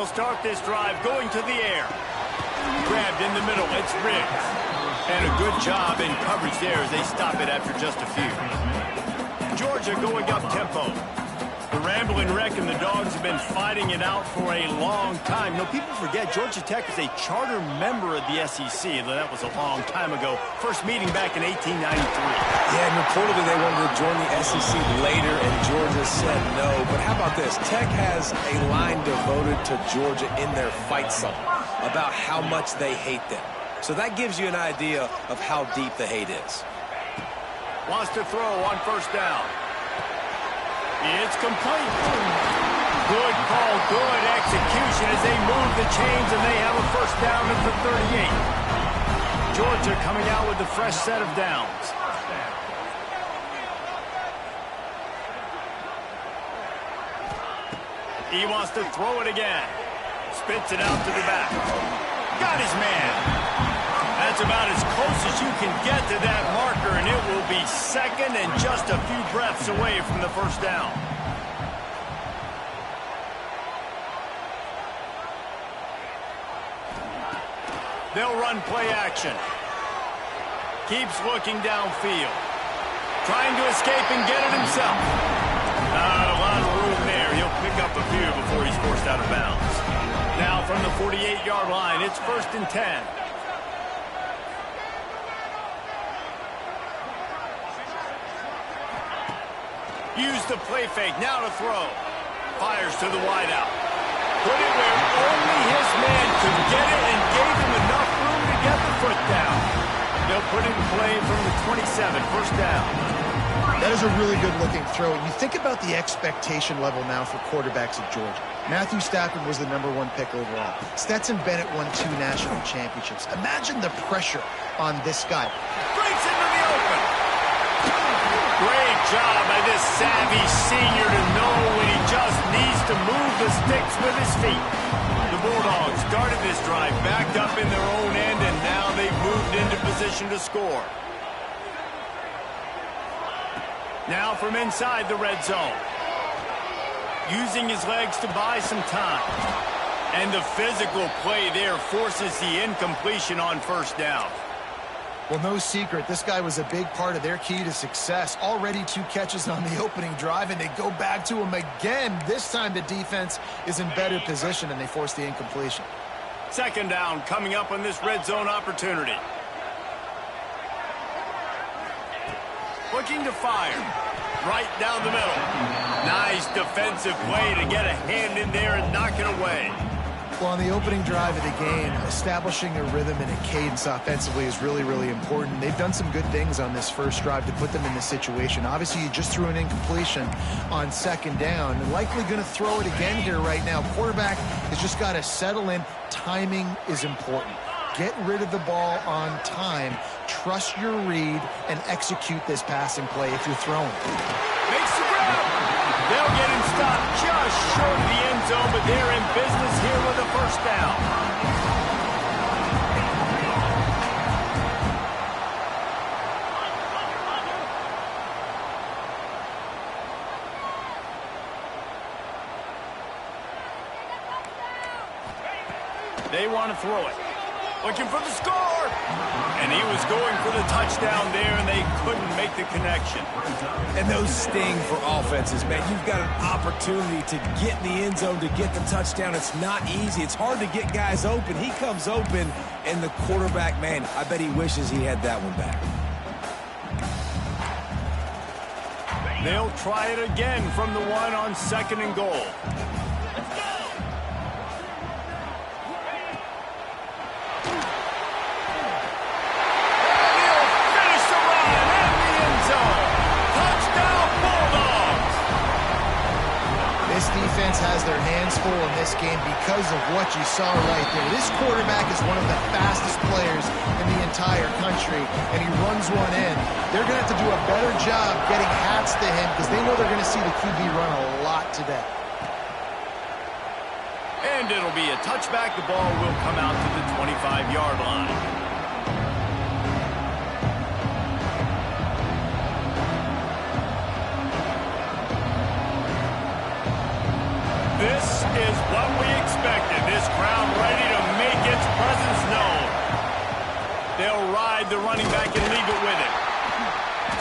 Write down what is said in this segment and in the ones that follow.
They'll start this drive going to the air. Grabbed in the middle. It's Riggs. And a good job in coverage there as they stop it after just a few. Georgia going up tempo. The Rambling Wreck and the Dogs have been fighting it out for a long time. You know, people forget Georgia Tech is a charter member of the SEC, though that was a long time ago. First meeting back in 1893. Yeah, and reportedly they wanted to join the SEC later, and Georgia said no. But how about this? Tech has a line devoted to Georgia in their fight song about how much they hate them. So that gives you an idea of how deep the hate is. Wants to throw on first down. It's complete. Good call, good execution as they move the chains, and they have a first down at the 38. Georgia coming out with a fresh set of downs. He wants to throw it again. Spits it out to the back. Got his man. That's about as close as you can get to that marker, and it will be second and just a few breaths away from the first down. They'll run play action. Keeps looking downfield. Trying to escape and get it himself. Not a lot of room there. He'll pick up a few before he's forced out of bounds. Now from the 48-yard line, it's 1st and 10. Use the play fake, now to throw. Fires to the wideout. Put it where only his man could get it and gave him enough room to get the foot down. They'll put it in play from the 27, first down. That is a really good-looking throw. You think about the expectation level now for quarterbacks at Georgia. Matthew Stafford was the #1 pick overall. Stetson Bennett won 2 national championships. Imagine the pressure on this guy. Breaks into the open. Great job by this savvy senior to know when he just needs to move the sticks with his feet. The Bulldogs started this drive backed up in their own end, and now they've moved into position to score. Now from inside the red zone. Using his legs to buy some time. And the physical play there forces the incompletion on first down. Well, no secret, this guy was a big part of their key to success. Already 2 catches on the opening drive, and they go back to him again. This time the defense is in better position, and they force the incompletion. Second down coming up on this red zone opportunity. Looking to fire. Right down the middle. Nice defensive play to get a hand in there and knock it away. Well, on the opening drive of the game, establishing a rhythm and a cadence offensively is really, really important. They've done some good things on this first drive to put them in this situation. Obviously, you just threw an incompletion on second down. Likely going to throw it again here right now. Quarterback has just got to settle in. Timing is important. Get rid of the ball on time. Trust your read and execute this passing play if you're throwing. Makes the grab. They'll get him stopped just short of the end zone, but they're in business here with a first down. They want to throw it. Looking for the score. And he was going for the touchdown there, and they couldn't make the connection. And those sting for offenses, man. You've got an opportunity to get in the end zone, to get the touchdown. It's not easy. It's hard to get guys open. He comes open, and the quarterback, man, I bet he wishes he had that one back. They'll try it again from the 1 on 2nd and goal. Has their hands full in this game because of what you saw right there. This quarterback is one of the fastest players in the entire country, and he runs one in. They're going to have to do a better job getting hats to him because they know they're going to see the QB run a lot today. And it'll be a touchback. The ball will come out to the 25-yard line. This is what we expected. This crowd ready to make its presence known. They'll ride the running back and leave it with it.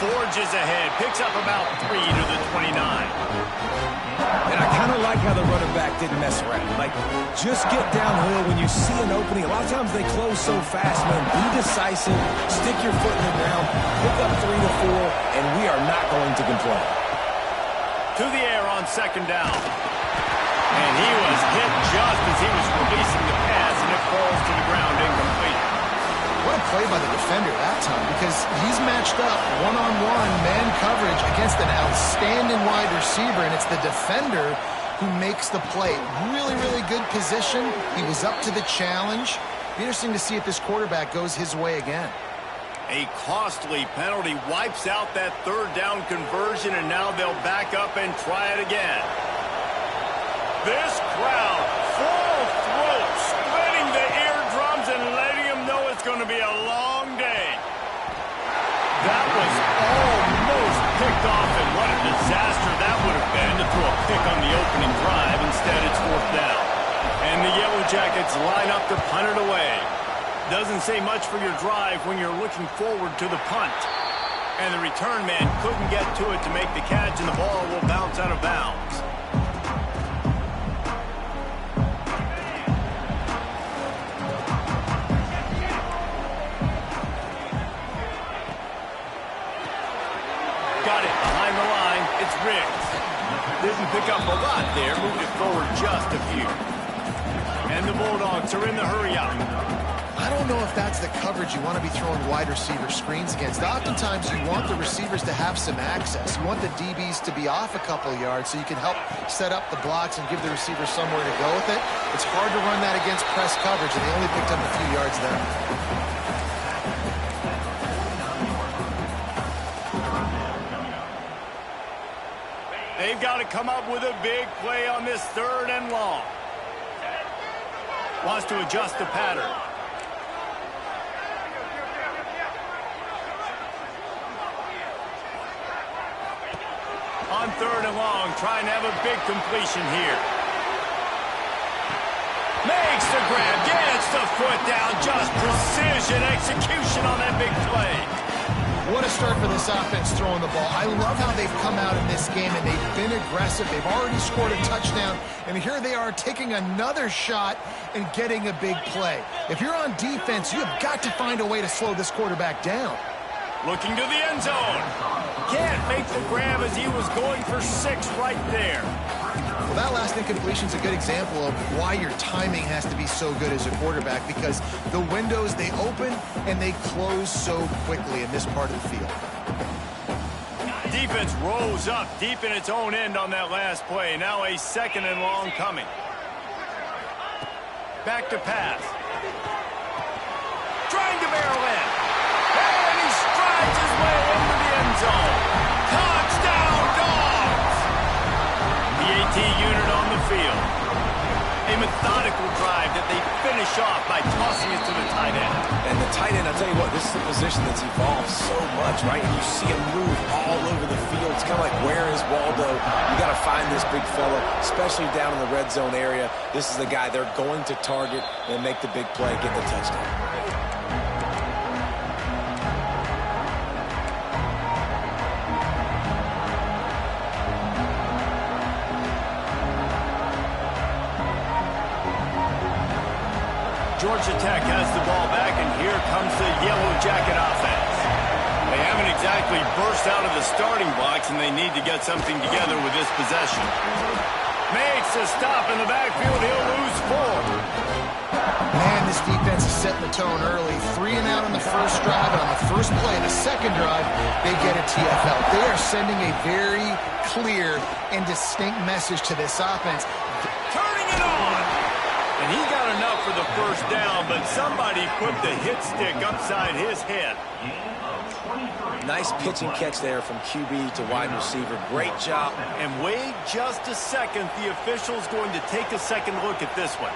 Forges ahead, picks up about 3 to the 29. And I kind of like how the running back didn't mess around. Like, just get downhill when you see an opening. A lot of times they close so fast, man. Be decisive, stick your foot in the ground, pick up 3 to 4, and we are not going to complain. To the air on second down. And he was hit just as he was releasing the pass, and it falls to the ground incomplete. What a play by the defender that time, because he's matched up one-on-one man coverage against an outstanding wide receiver, and it's the defender who makes the play. Really, really good position. He was up to the challenge. Be interesting to see if this quarterback goes his way again. A costly penalty wipes out that third down conversion, and now they'll back up and try it again. This crowd, full throat, splitting the eardrums and letting them know it's going to be a long day. That was almost picked off, and what a disaster that would have been to throw a pick on the opening drive. Instead, it's fourth down. And the Yellow Jackets line up to punt it away. Doesn't say much for your drive when you're looking forward to the punt. And the return man couldn't get to it to make the catch, and the ball will bounce out of bounds. Got it behind the line. It's Riggs. Didn't pick up a lot there. Moved it forward just a few. And the Bulldogs are in the hurry-up. I don't know if that's the coverage you want to be throwing wide receiver screens against. Oftentimes, you want the receivers to have some access. You want the DBs to be off a couple yards so you can help set up the blocks and give the receiver somewhere to go with it. It's hard to run that against press coverage, and they only picked up a few yards there. They've got to come up with a big play on this third and long. Wants to adjust the pattern. On third and long, trying to have a big completion here. Makes the grab, gets the foot down, just precision execution on that big play. What a start for this offense throwing the ball. I love how they've come out in this game, and they've been aggressive. They've already scored a touchdown, and here they are taking another shot and getting a big play. If you're on defense, you have got to find a way to slow this quarterback down. Looking to the end zone. Can't make the grab as he was going for 6 right there. Well, that last incompletion is a good example of why your timing has to be so good as a quarterback, because the windows, they open and they close so quickly in this part of the field. Defense rose up deep in its own end on that last play. Now a second and long coming. Back to pass. Trying to barrel in. And he strides his way into the end zone. Touchdown, Dogs! The AT unit on the field. A methodical drive that they finish off by tossing it to the tight end. And the tight end, I'll tell you what, this is a position that's evolved so much, right? And you see him move all over the field. It's kind of like, where is Waldo? You got to find this big fella, especially down in the red zone area. This is the guy they're going to target and make the big play, get the touchdown. Georgia Tech has the ball back, and here comes the Yellow Jacket offense. They haven't exactly burst out of the starting blocks, and they need to get something together with this possession. Makes a stop in the backfield. He'll lose 4. Man, this defense is setting the tone early. 3 and out on the first drive, and on the first play, the second drive, they get a TFL. They are sending a very clear and distinct message to this offense. Turning it on! And he got enough for the first down, but somebody put the hit stick upside his head. Nice pitch and catch there from QB to wide receiver. Great job. And wait just a second. The official's going to take a second look at this one.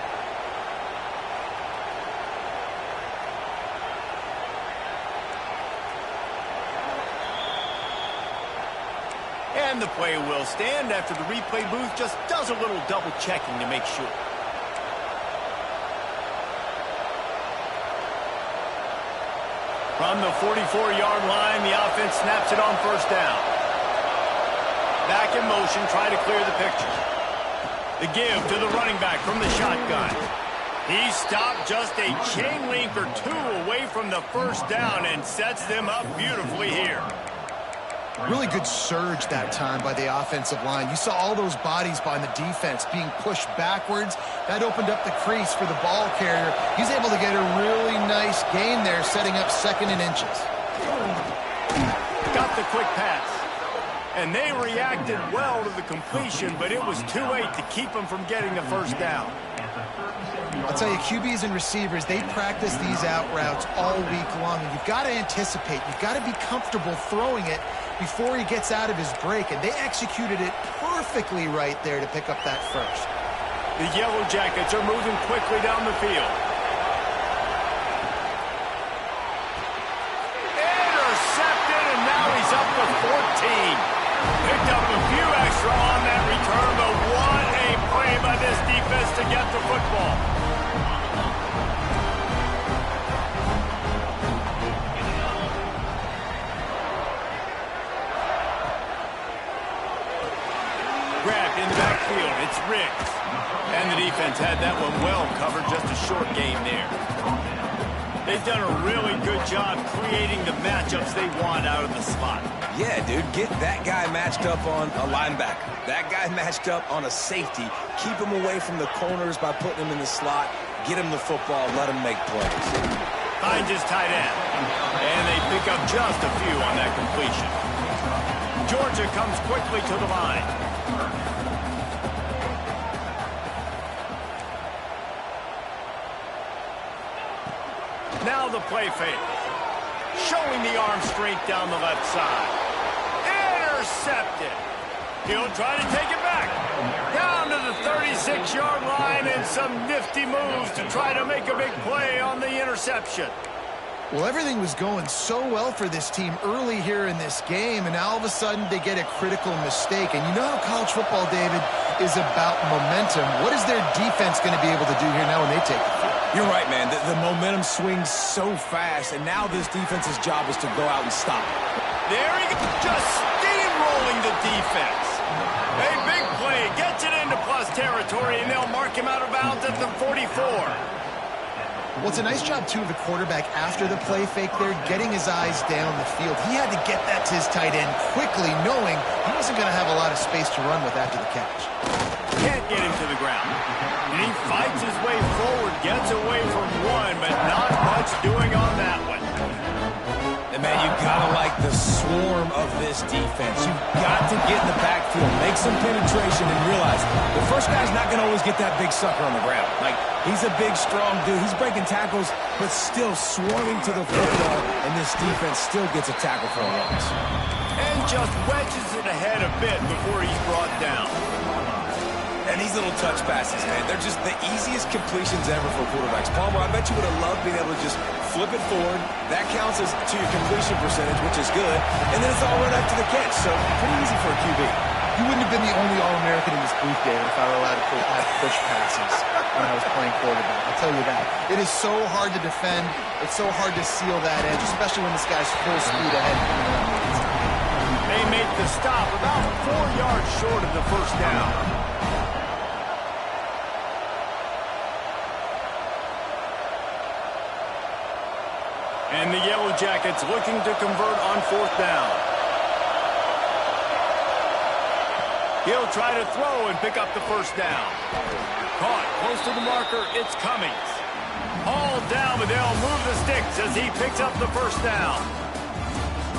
And And the play will stand after the replay booth just does a little double checking to make sure. From the 44-yard line, the offense snaps it on first down. Back in motion, try to clear the picture. The give to the running back from the shotgun. He stopped just a chain link or two away from the first down and sets them up beautifully here. Really good surge that time by the offensive line. You saw all those bodies by the defense being pushed backwards. That opened up the crease for the ball carrier. He's able to get a really nice gain there, setting up 2nd and inches. Got the quick pass. And they reacted well to the completion, but it was too late to keep them from getting the first down. I'll tell you, QBs and receivers, they practice these out routes all week long, and you've got to anticipate. You've got to be comfortable throwing it before he gets out of his break, and they executed it perfectly right there to pick up that first. The Yellow Jackets are moving quickly down the field. Intercepted, and now he's up to 14. Picked up a few extra on that return, but what a play by this defense to get the football. Grabbed in the backfield, it's Riggs. And the defense had that one well covered, just a short game there. They've done a really good job creating the matchups they want out of the slot. Yeah, dude, get that guy matched up on a linebacker. That guy matched up on a safety. Keep him away from the corners by putting him in the slot. Get him the football, let him make plays. Finds his tight end. And they pick up just a few on that completion. Georgia comes quickly to the line. Now the play fake. Showing the arm strength down the left side. Intercepted. He'll try to take it back. Down to the 36-yard line and some nifty moves to try to make a big play on the interception. Well, everything was going so well for this team early here in this game, and now all of a sudden they get a critical mistake. And you know how college football, David, is about momentum. What is their defense going to be able to do here now when they take the field? You're right, man. The momentum swings so fast, and now this defense's job is to go out and stop it. There he goes, just steamrolling the defense. A big play, gets it into plus territory, and they'll mark him out of bounds at the 44. Well, it's a nice job, too, of the quarterback after the play fake there, getting his eyes down the field. He had to get that to his tight end quickly, knowing he wasn't going to have a lot of space to run with after the catch. Can't get him to the ground. And he fights his way forward, gets away from one, but not much doing on that one. And, man, you've got to like the swarm of this defense. You've got to get in the backfield, make some penetration, and realize the first guy's not going to always get that big sucker on the ground. Like, he's a big, strong dude. He's breaking tackles, but still swarming to the football, and this defense still gets a tackle for a loss. And just wedges it ahead a bit before he's brought down. And these little touch passes, man, they're just the easiest completions ever for quarterbacks. Palmer, I bet you would have loved being able to just flip it forward. That counts as to your completion percentage, which is good. And then it's all right up to the catch, so pretty easy for a QB. You wouldn't have been the only All-American in this booth, David, if I were allowed to have push passes when I was playing quarterback. I'll tell you that. It is so hard to defend. It's so hard to seal that edge, especially when this guy's full speed ahead. They make the stop about 4 yards short of the first down. And the Yellow Jackets looking to convert on fourth down. He'll try to throw and pick up the first down. Caught close to the marker, it's Cummings. Hauled down, but they'll move the sticks as he picks up the first down.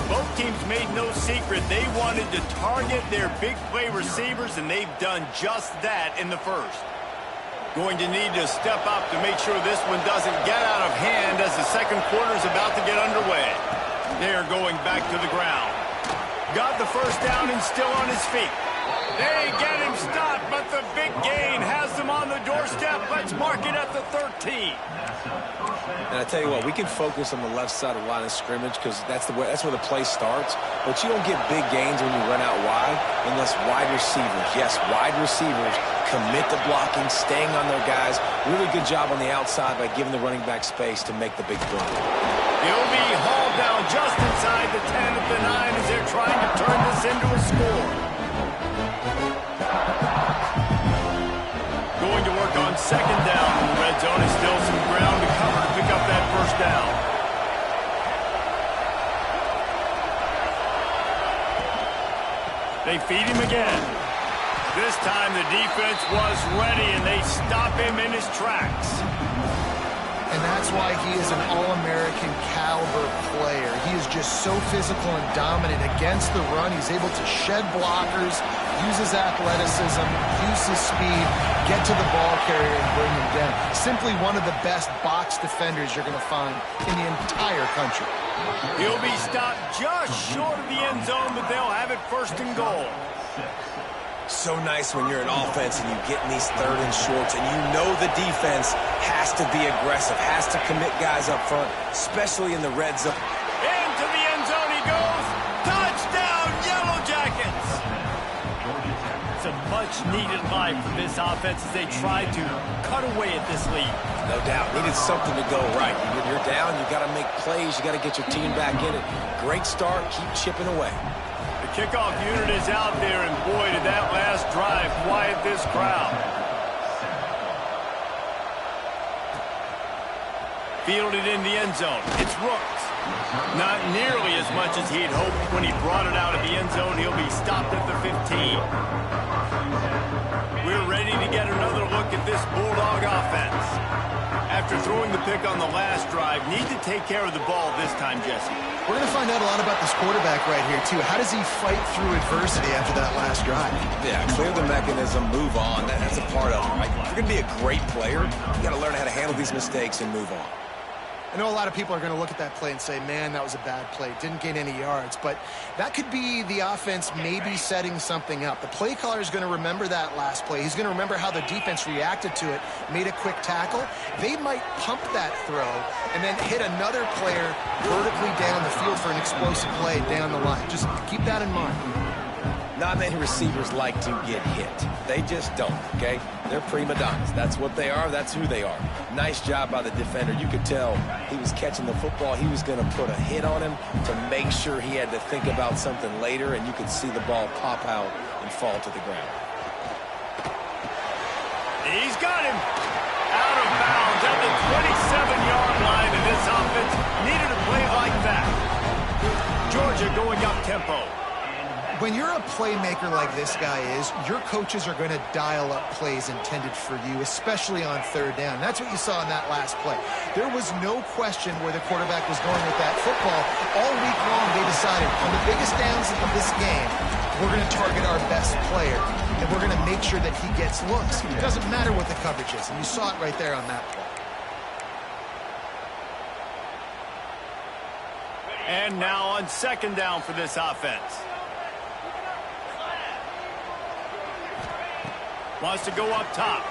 Both teams made no secret they wanted to target their big play receivers, and they've done just that in the first. Going to need to step up to make sure this one doesn't get out of hand as the second quarter is about to get underway. They're going back to the ground. Got the first down and still on his feet. They get him stopped, but the big gain has them on the doorstep. Let's mark it at the 13. And I tell you what, we can focus on the left side of the line of scrimmage because that's where the play starts. But you don't get big gains when you run out wide unless wide receivers, yes, wide receivers, commit to blocking, staying on their guys. Really good job on the outside by giving the running back space to make the big play. He'll be hauled down just inside the 10 at the 9 as they're trying to turn this into a score. Going to work on second down in the red zone. Is still some ground to cover to pick up that first down. They feed him again. This time the defense was ready and they stop him in his tracks. And that's why he is an All-American caliber player. He is just so physical and dominant against the run. He's able to shed blockers, use his athleticism, use his speed, get to the ball carrier and bring him down. Simply one of the best box defenders you're going to find in the entire country. He'll be stopped just short of the end zone, but they'll have it first and goal. So nice when you're an offense and you get in these third and shorts and you know the defense has to be aggressive, has to commit guys up front, especially in the red zone. Into the end zone he goes. Touchdown, Yellow Jackets! It's a much-needed life for this offense as they try to cut away at this lead. No doubt. Needed something to go right. When you're down, you got to make plays. You got to get your team back in it. Great start. Keep chipping away. The kickoff unit is out there, and boy, did that last drive quiet this crowd. Fielded in the end zone. It's Rooks. Not nearly as much as he had hoped when he brought it out of the end zone. He'll be stopped at the 15. We're ready to get another look at this Bulldog offense. After throwing the pick on the last drive, need to take care of the ball this time, Jesse. We're going to find out a lot about this quarterback right here, too. How does he fight through adversity after that last drive? Yeah, clear the mechanism, move on. That's a part of it, right? If you're going to be a great player, you got to learn how to handle these mistakes and move on. I know a lot of people are going to look at that play and say, man, that was a bad play. Didn't gain any yards. But that could be the offense maybe setting something up. The play caller is going to remember that last play. He's going to remember how the defense reacted to it, made a quick tackle. They might pump that throw and then hit another player vertically down the field for an explosive play down the line. Just keep that in mind. Not many receivers like to get hit. They just don't, okay? They're prima donnas. That's what they are. That's who they are. Nice job by the defender. You could tell he was catching the football. He was going to put a hit on him to make sure he had to think about something later, and you could see the ball pop out and fall to the ground. He's got him. Out of bounds at the 27-yard line, and this offense needed a play like that. Georgia going up tempo. When you're a playmaker like this guy is, your coaches are going to dial up plays intended for you, especially on third down. That's what you saw in that last play. There was no question where the quarterback was going with that football. All week long, they decided on the biggest downs of this game, we're going to target our best player, and we're going to make sure that he gets looks. It doesn't matter what the coverage is, and you saw it right there on that play. And now on second down for this offense. Wants to go up top.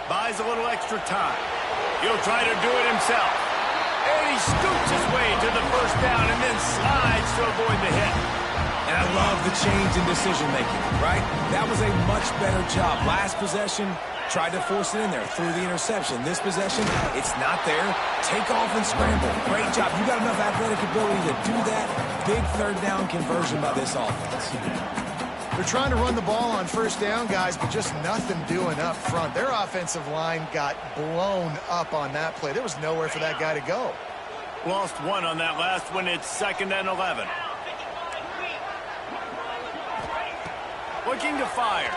Buys a little extra time. He'll try to do it himself. And he scoots his way to the first down and then slides to avoid the hit. And I love the change in decision-making, right? That was a much better job. Last possession, tried to force it in there, threw the interception. This possession, it's not there. Take off and scramble. Great job. You got enough athletic ability to do that. Big third down conversion by this offense. They're trying to run the ball on first down, guys, but just nothing doing up front. Their offensive line got blown up on that play. There was nowhere for that guy to go. Lost one on that last one. It's 2nd and 11. Looking to fire.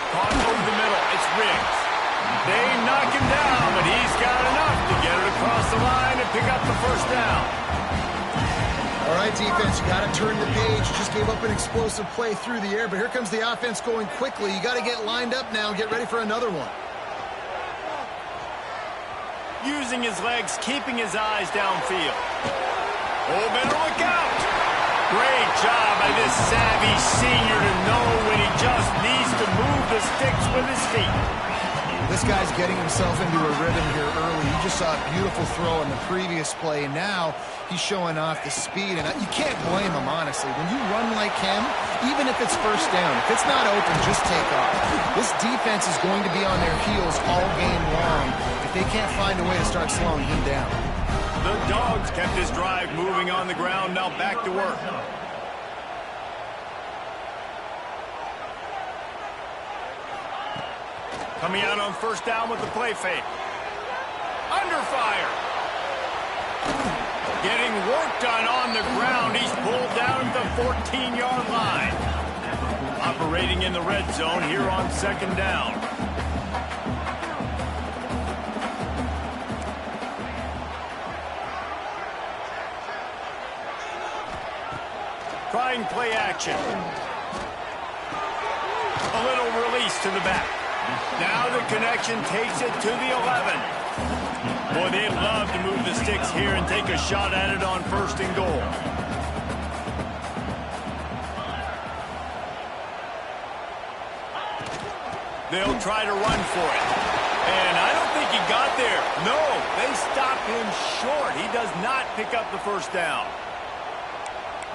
Caught over the middle. It's Riggs. They knock him down, but he's got enough to get it across the line and pick up the first down. All right, defense, you got to turn the page. You just gave up an explosive play through the air, but here comes the offense going quickly. You got to get lined up now and get ready for another one. Using his legs, keeping his eyes downfield. Oh, better look out. Great job by this savvy senior to know when he just needs to move the sticks with his feet. This guy's getting himself into a rhythm here early. You just saw a beautiful throw in the previous play. Now he's showing off the speed, and you can't blame him, honestly. When you run like him, even if it's first down, if it's not open, just take off. This defense is going to be on their heels all game long if they can't find a way to start slowing him down. The Dogs kept this drive moving on the ground. Now back to work. Coming out on first down with the play fake. Under fire. Getting work done on the ground. He's pulled down the 14-yard line. Operating in the red zone here on second down. Trying play action. A little release to the back. Now the connection takes it to the 11. Boy, they'd love to move the sticks here and take a shot at it on first and goal. They'll try to run for it. And I don't think he got there. No, they stop him short. He does not pick up the first down.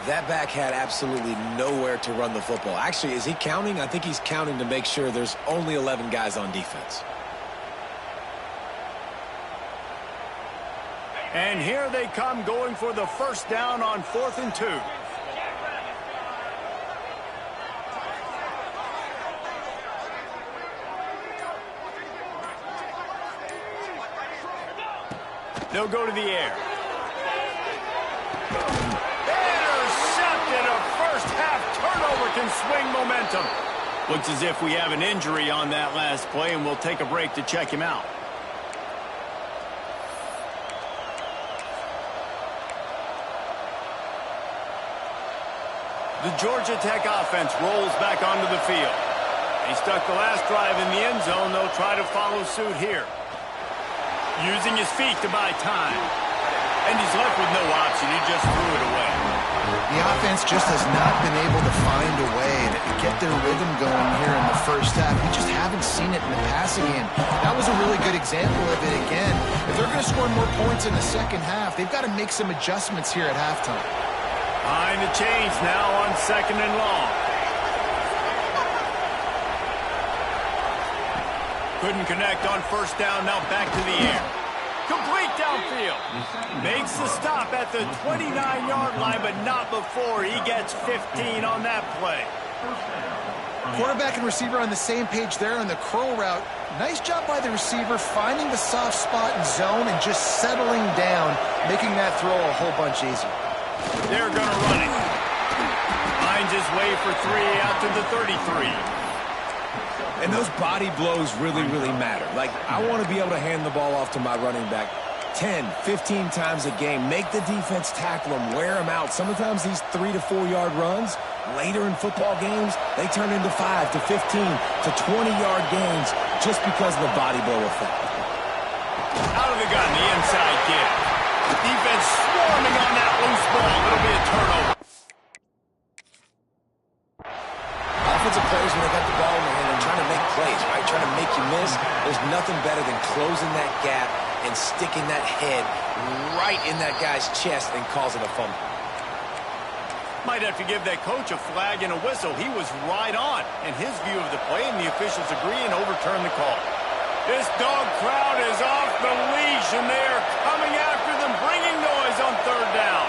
That back had absolutely nowhere to run the football. Actually, is he counting? I think he's counting to make sure there's only 11 guys on defense. And here they come going for the first down on 4th and 2. They'll go to the air. Intercepted. A first half turnover can swing momentum. Looks as if we have an injury on that last play, and we'll take a break to check him out. The Georgia Tech offense rolls back onto the field. He stuck the last drive in the end zone. They'll try to follow suit here. Using his feet to buy time. And he's left with no option. He just threw it away. The offense just has not been able to find a way to get their rhythm going here in the first half. We just haven't seen it in the passing game. That was a really good example of it again. If they're going to score more points in the second half, they've got to make some adjustments here at halftime. Behind the chains now on second and long. Couldn't connect on first down. Now back to the air. Complete downfield. Makes the stop at the 29-yard line, but not before he gets 15 on that play. Quarterback and receiver on the same page there on the curl route. Nice job by the receiver finding the soft spot in zone and just settling down, making that throw a whole bunch easier. They're going to run it. Finds his way for 3 out to the 33. And those body blows really, really matter. Like, I want to be able to hand the ball off to my running back 10, 15 times a game. Make the defense tackle him, wear him out. Sometimes these 3 to 4 yard runs, later in football games, they turn into 5 to 15 to 20-yard gains just because of the body blow effect. Out of the gun, the inside kid. Defense swarming on that loose ball. It'll be a turnover. Offensive players, when they got the ball in their hand, they're trying to make plays, right? Trying to make you miss. There's nothing better than closing that gap and sticking that head right in that guy's chest and causing a fumble. Might have to give that coach a flag and a whistle. He was right on in his view of the play, and the officials agree and overturn the call. This dog crowd is off the leash, and they are coming after them, bringing noise on third down.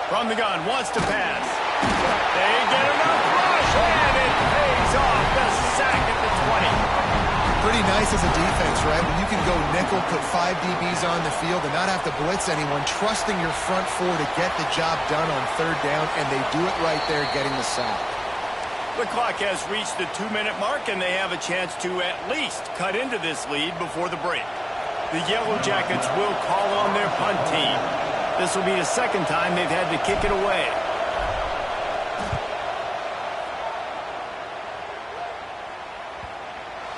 From the gun, wants to pass. They get enough rush, and it pays off. The sack at the 20. Pretty nice as a defense, right? When you can go nickel, put 5 DBs on the field and not have to blitz anyone, trusting your front 4 to get the job done on third down, and they do it right there, getting the sack. The clock has reached the 2-minute mark, and they have a chance to at least cut into this lead before the break. The Yellow Jackets will call on their punt team. This will be the second time they've had to kick it away.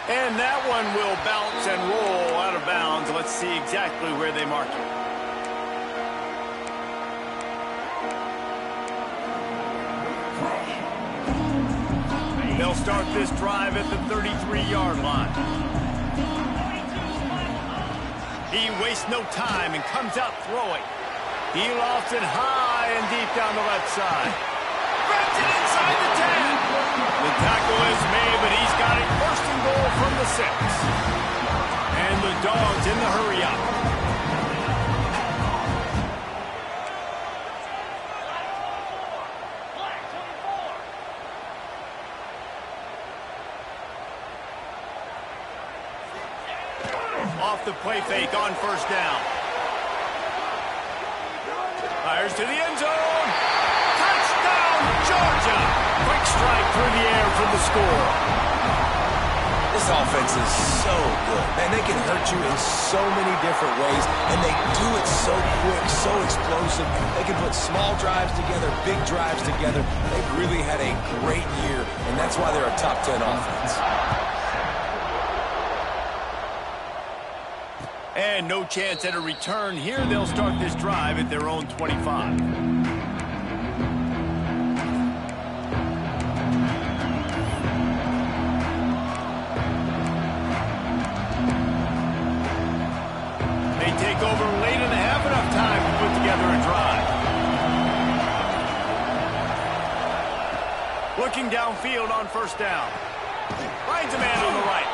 And that one will bounce and roll out of bounds. Let's see exactly where they mark it. They'll start this drive at the 33-yard line. He wastes no time and comes out throwing. He lofts it high and deep down the left side. Grabs it inside the 10. The tackle is made, but he's got it first and goal from the 6. And the Dogs in the hurry up. Off the play fake on first down. Fires to the end zone. Touchdown, Georgia. Quick strike through the air for the score. This offense is so good. Man, they can hurt you in so many different ways, and they do it so quick, so explosive. They can put small drives together, big drives together. They've really had a great year, and that's why they're a top 10 offense. And no chance at a return here. They'll start this drive at their own 25. They take over late in the half, enough time to put together a drive. Looking downfield on first down. Finds a man on the right.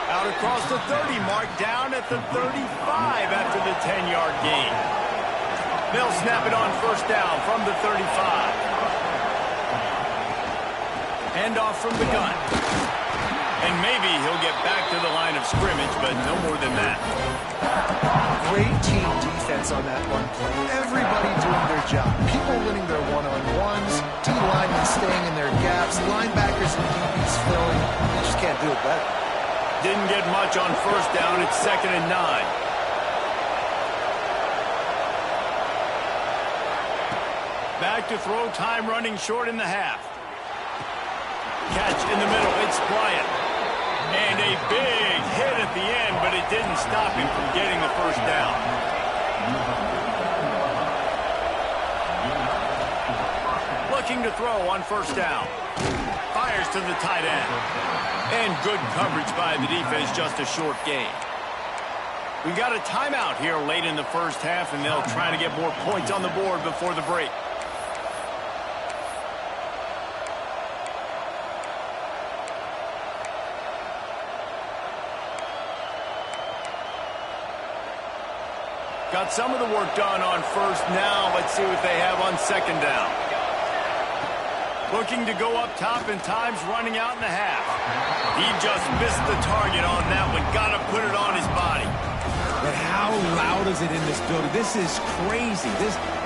Out across the 30 mark, down at the 35 after the 10-yard gain. They'll snap it on first down from the 35. Handoff from the gun. And maybe he'll get back to the line of scrimmage, but no more than that. Great team defense on that one play. Everybody doing their job. People winning their one-on-ones, D-linemen staying in their gaps, linebackers and DBs filling. You just can't do it better. Didn't get much on first down. It's 2nd and 9. Back to throw, time running short in the half. Catch in the middle. It's Bryant. And a big hit at the end, but it didn't stop him from getting the first down. Looking to throw on first down. Fires to the tight end. And good coverage by the defense, just a short gain. We've got a timeout here late in the first half, and they'll try to get more points on the board before the break. Got some of the work done on first. Now let's see what they have on second down. Looking to go up top, and time's running out in the half. He just missed the target on that one. Got to put it on his body. But how loud is it in this building? This is crazy.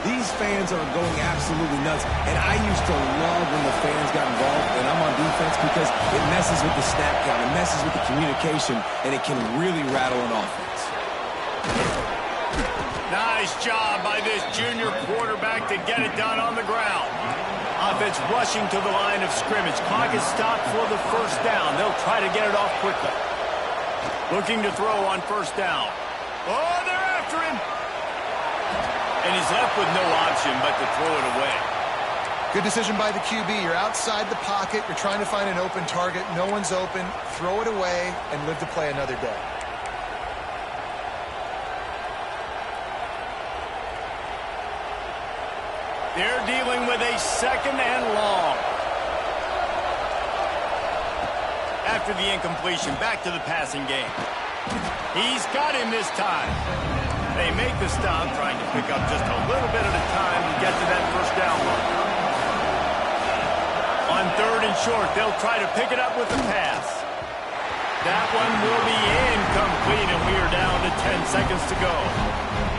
These fans are going absolutely nuts. And I used to love when the fans got involved, and I'm on defense, because it messes with the snap count. It messes with the communication, and it can really rattle an offense. Nice job by this junior quarterback to get it done on the ground. Offense rushing to the line of scrimmage. Clock is stopped for the first down. They'll try to get it off quickly. Looking to throw on first down. Oh, they're after him. And he's left with no option but to throw it away. Good decision by the QB. You're outside the pocket. You're trying to find an open target. No one's open. Throw it away and live to play another day. They're dealing with a 2nd and long. After the incompletion, back to the passing game. He's got him this time. They make the stop, trying to pick up just a little bit at a time to get to that first down mark. On 3rd and short, they'll try to pick it up with the pass. That one will be incomplete, and we are down to 10 seconds to go.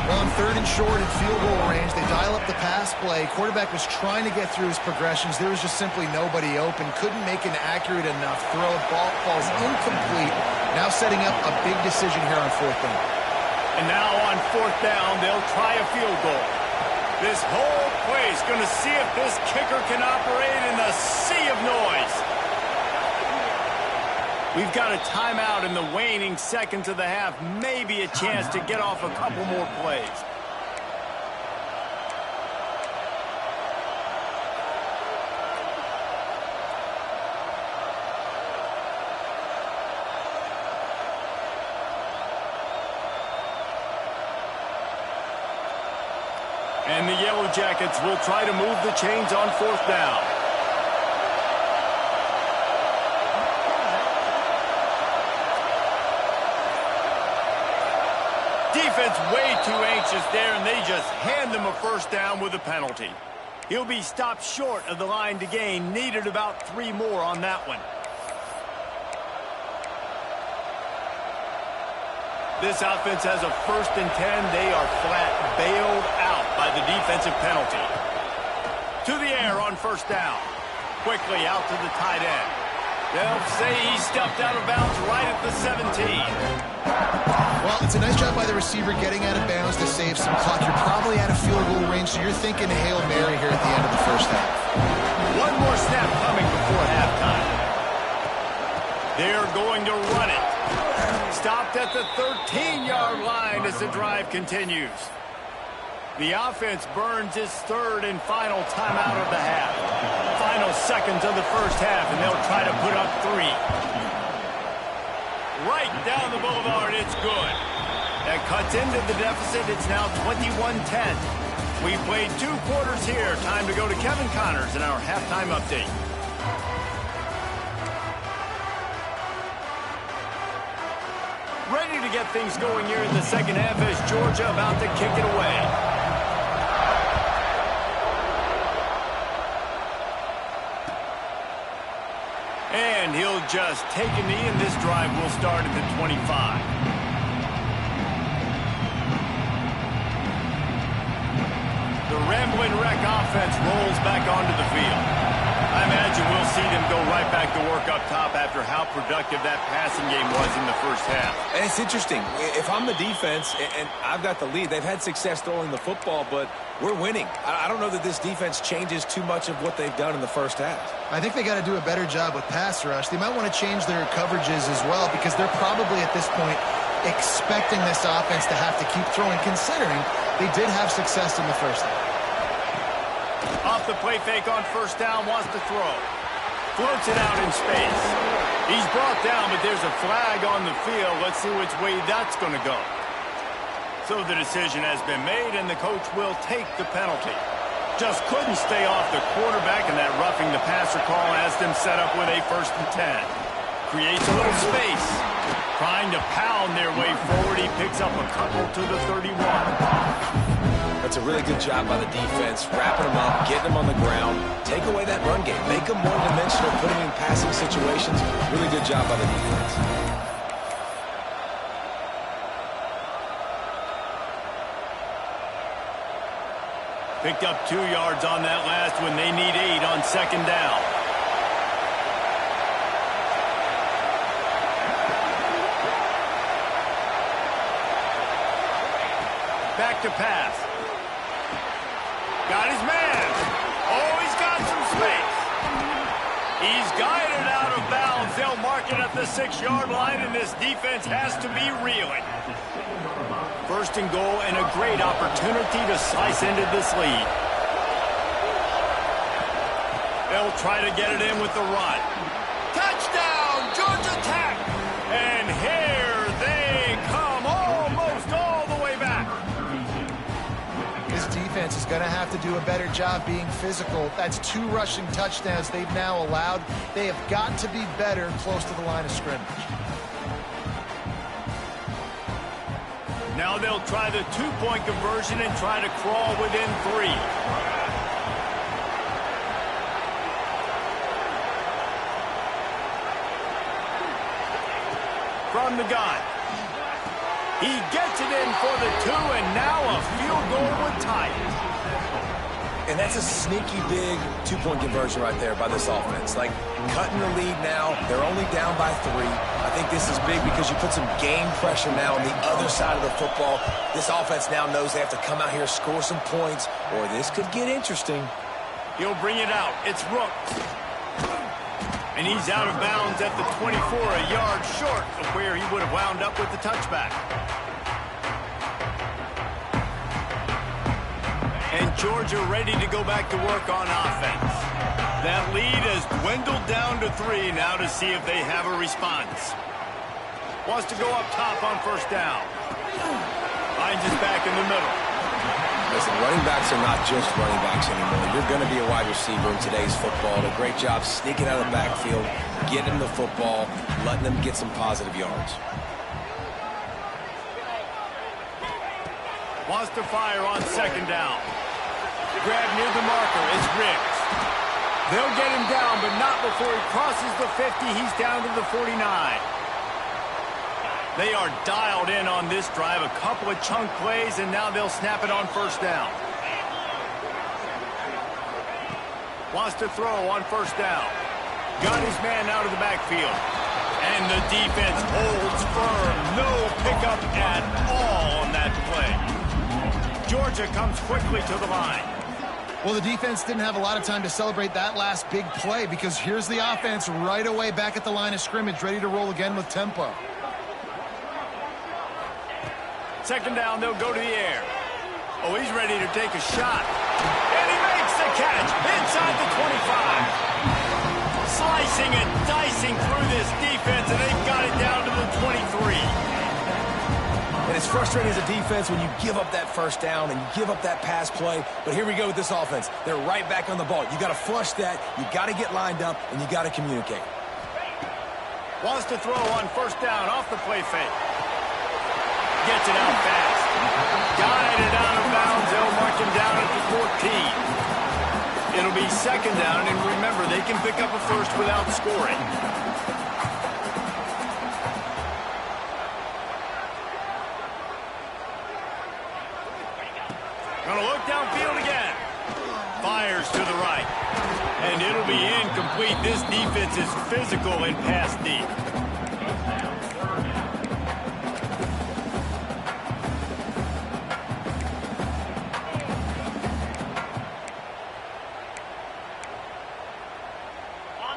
Well, on 3rd and short in field goal range, they dial up the pass play. Quarterback was trying to get through his progressions. There was just simply nobody open. Couldn't make an accurate enough throw. Ball falls incomplete. Now setting up a big decision here on 4th down. And now on 4th down, they'll try a field goal. This whole play is going to see if this kicker can operate in the sea of noise. We've got a timeout in the waning seconds of the half. Maybe a chance to get off a couple more plays. And the Yellow Jackets will try to move the chains on 4th down. Defense way too anxious there, and they just hand them a 1st down with a penalty. He'll be stopped short of the line to gain. Needed about 3 more on that one. This offense has a 1st and 10. They are flat bailed out by the defensive penalty. To the air on 1st down. Quickly out to the tight end. They'll say he stepped out of bounds right at the 17. Well, it's a nice job by the receiver getting out of bounds to save some clock. You're probably out of field goal range, so you're thinking Hail Mary here at the end of the 1st half. One more snap coming before halftime. They're going to run it. Stopped at the 13-yard line as the drive continues. The offense burns its 3rd and final timeout of the half. Final seconds of the 1st half, and they'll try to put up 3. Right down the boulevard, it's good. That cuts into the deficit. It's now 21-10. We played 2 quarters here. Time to go to Kevin Connors in our halftime update. Ready to get things going here in the 2nd half as Georgia about to kick it away. And he'll just take a knee, and this drive will start at the 25. The Ramblin' Wreck offense rolls back onto the field. I imagine we'll see them go right back to work up top after how productive that passing game was in the 1st half. And it's interesting. If I'm the defense and I've got the lead, they've had success throwing the football, but we're winning. I don't know that this defense changes too much of what they've done in the 1st half. I think they got to do a better job with pass rush. They might want to change their coverages as well, because they're probably at this point expecting this offense to have to keep throwing, considering they did have success in the 1st half. Off the play fake on 1st down, wants to throw. Floats it out in space. He's brought down, but there's a flag on the field. Let's see which way that's going to go. So the decision has been made, and the coach will take the penalty. Just couldn't stay off the quarterback, and that roughing the passer call has them set up with a 1st and 10. Creates a little space. Trying to pound their way forward. He picks up a couple to the 31. That's a really good job by the defense, wrapping them up, getting them on the ground, take away that run game, make them one-dimensional, put them in passing situations. Really good job by the defense. Picked up 2 yards on that last one. They need 8 on 2nd down. Back to pass. Got his man. Oh, he's got some space. He's guided out of bounds. They'll mark it at the 6-yard line, and this defense has to be reeling. 1st and goal, and a great opportunity to slice into this lead. They'll try to get it in with the run. Touchdown, Georgia Tech! And here they come, almost all the way back. This defense is going to have to do a better job being physical. That's 2 rushing touchdowns they've now allowed. They have got to be better close to the line of scrimmage. Now they'll try the 2-point conversion and try to crawl within 3. From the gun. He gets it in for the 2, and now a field goal would tie it. And that's a sneaky big 2-point conversion right there by this offense. Like, cutting the lead now. They're only down by 3. I think this is big because you put some game pressure now on the other side of the football. This offense now knows they have to come out here, score some points, or this could get interesting. He'll bring it out. It's Rooks. And he's out of bounds at the 24, a yard short of where he would have wound up with the touchback. And Georgia ready to go back to work on offense. That lead has dwindled down to 3 now to see if they have a response. Wants to go up top on 1st down. Finds his back in the middle. Listen, running backs are not just running backs anymore. You're going to be a wide receiver in today's football. A great job sneaking out of the backfield, getting the football, letting them get some positive yards. Wants to fire on second down. Grab near the marker. It's Riggs. They'll get him down, but not before he crosses the 50. He's down to the 49. They are dialed in on this drive. A couple of chunk plays, and now they'll snap it on first down. Wants to throw on first down. Got his man out of the backfield. And the defense holds firm. No pickup at all on that play. Georgia comes quickly to the line. Well, the defense didn't have a lot of time to celebrate that last big play because here's the offense right away back at the line of scrimmage, ready to roll again with tempo. Second down, they'll go to the air. Oh, he's ready to take a shot. And he makes the catch inside the 25. Slicing and dicing through this defense, and they've got it down to the 23. And it's frustrating as a defense when you give up that first down and you give up that pass play. But here we go with this offense. They're right back on the ball. You got to flush that. You got to get lined up, and you got to communicate. Wants to throw on first down off the play fake. Gets it out fast. Guided out of bounds. They'll mark him down at the 14. It'll be second down, and remember, they can pick up a first without scoring. Gonna look downfield again. Fires to the right. And it'll be incomplete. This defense is physical and pass deep.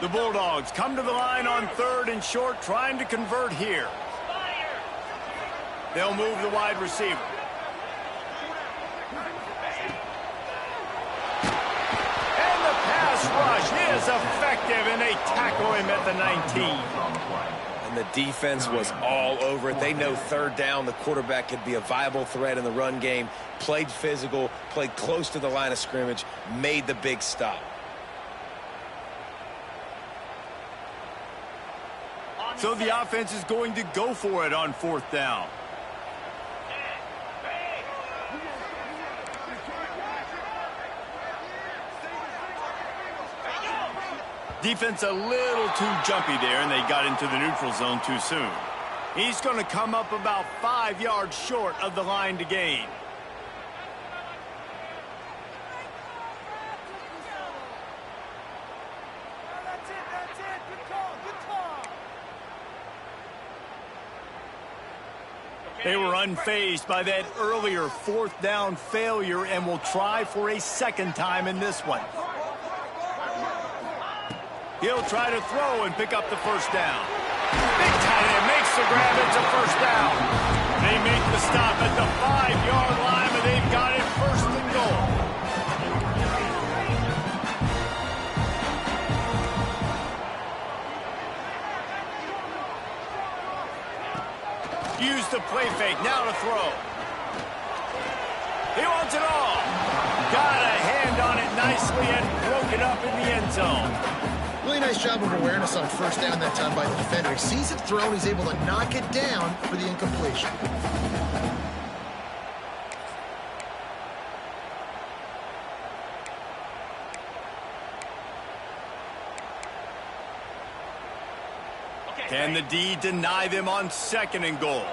The Bulldogs come to the line on third and short, trying to convert here. They'll move the wide receiver. And the pass rush is effective, and they tackle him at the 19. And the defense was all over it. They know third down, the quarterback could be a viable threat in the run game. Played physical, played close to the line of scrimmage, made the big stop. So the offense is going to go for it on fourth down. Defense a little too jumpy there, and they got into the neutral zone too soon. He's going to come up about 5 yards short of the line to gain. They were unfazed by that earlier fourth down failure and will try for a second time in this one. He'll try to throw and pick up the first down. Big tight end makes the grab. It's a first down. They make the stop at the 5-yard line, but they've got it first and goal. Use the play fake, now to throw. He wants it all. Got a hand on it nicely and broke it up in the end zone. Really nice job of awareness on first down that time by the defender. He sees it thrown, he's able to knock it down for the incompletion. Can the D deny them on second and goal?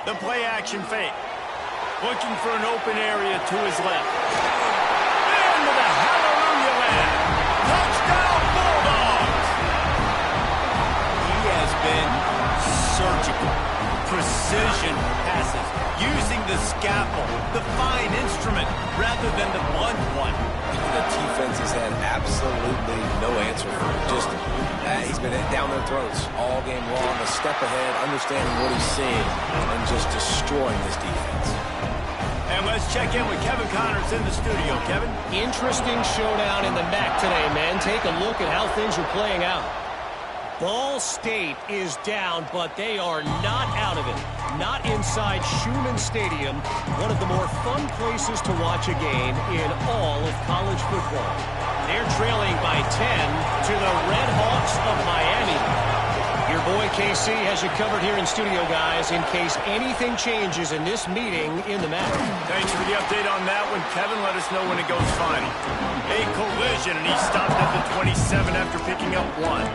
The play action fake. Looking for an open area to his left. Into the hallelujah land. Touchdown Bulldogs! He has been surgical. Precision passes. Using the scalpel, the fine instrument, rather than the blunt one. The defense has had absolutely no answer for him. Just, he's been down their throats all game long, a step ahead, understanding what he's seeing, and just destroying this defense. And let's check in with Kevin Connors in the studio. Kevin? Interesting showdown in the MAC today, man. Take a look at how things are playing out. Ball State is down, but they are not out of it. Not inside Schumann Stadium, one of the more fun places to watch a game in all of college football. They're trailing by 10 to the Red Hawks of Miami. Your boy KC has you covered here in studio, guys, in case anything changes in this meeting in the MAC. Thanks for the update on that one, Kevin. Let us know when it goes final. A collision, and he stopped at the 27 after picking up 1.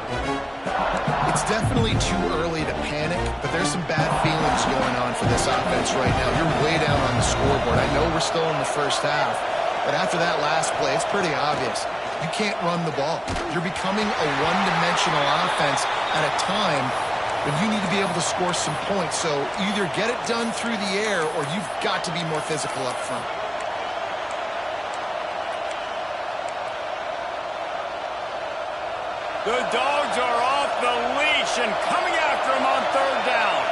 It's definitely too early to panic, but there's some bad feelings going on for this offense right now. You're way down on the scoreboard. I know we're still in the first half, but after that last play, it's pretty obvious. You can't run the ball. You're becoming a one-dimensional offense at a time when you need to be able to score some points. So either get it done through the air or you've got to be more physical up front. The Dogs are off the leash and coming after him on 3rd down.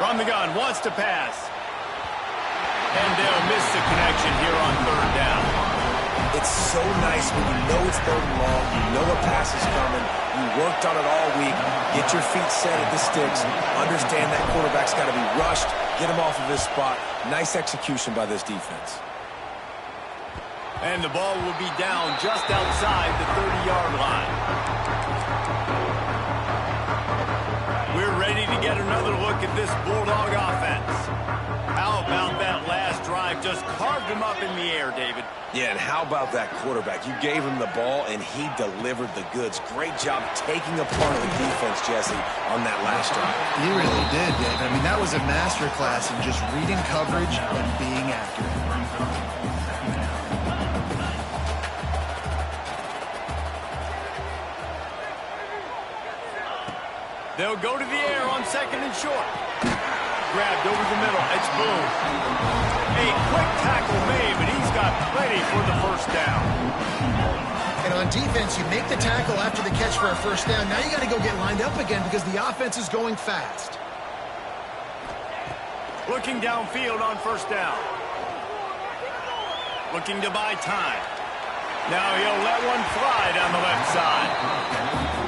From the gun, wants to pass. And they'll miss the connection here on 3rd down. It's so nice when you know it's 3rd and long, you know a pass is coming, you worked on it all week, get your feet set at the sticks, understand that quarterback's got to be rushed, get him off of his spot. Nice execution by this defense. And the ball will be down just outside the 30-yard line. We're ready to get another look at this Bulldog offense. How about that last drive? Just carved him up in the air, David. Yeah, and how about that quarterback? You gave him the ball, and he delivered the goods. Great job taking apart the defense, Jesse, on that last drive. He really did, Dave. I mean, that was a masterclass in just reading coverage and being accurate. They'll go to the air on 2nd and short. Grabbed over the middle. It's Boone. A quick tackle made, but he's got plenty for the 1st down. And on defense, you make the tackle after the catch for a 1st down. Now you got to go get lined up again because the offense is going fast. Looking downfield on 1st down. Looking to buy time. Now he'll let one fly down the left side.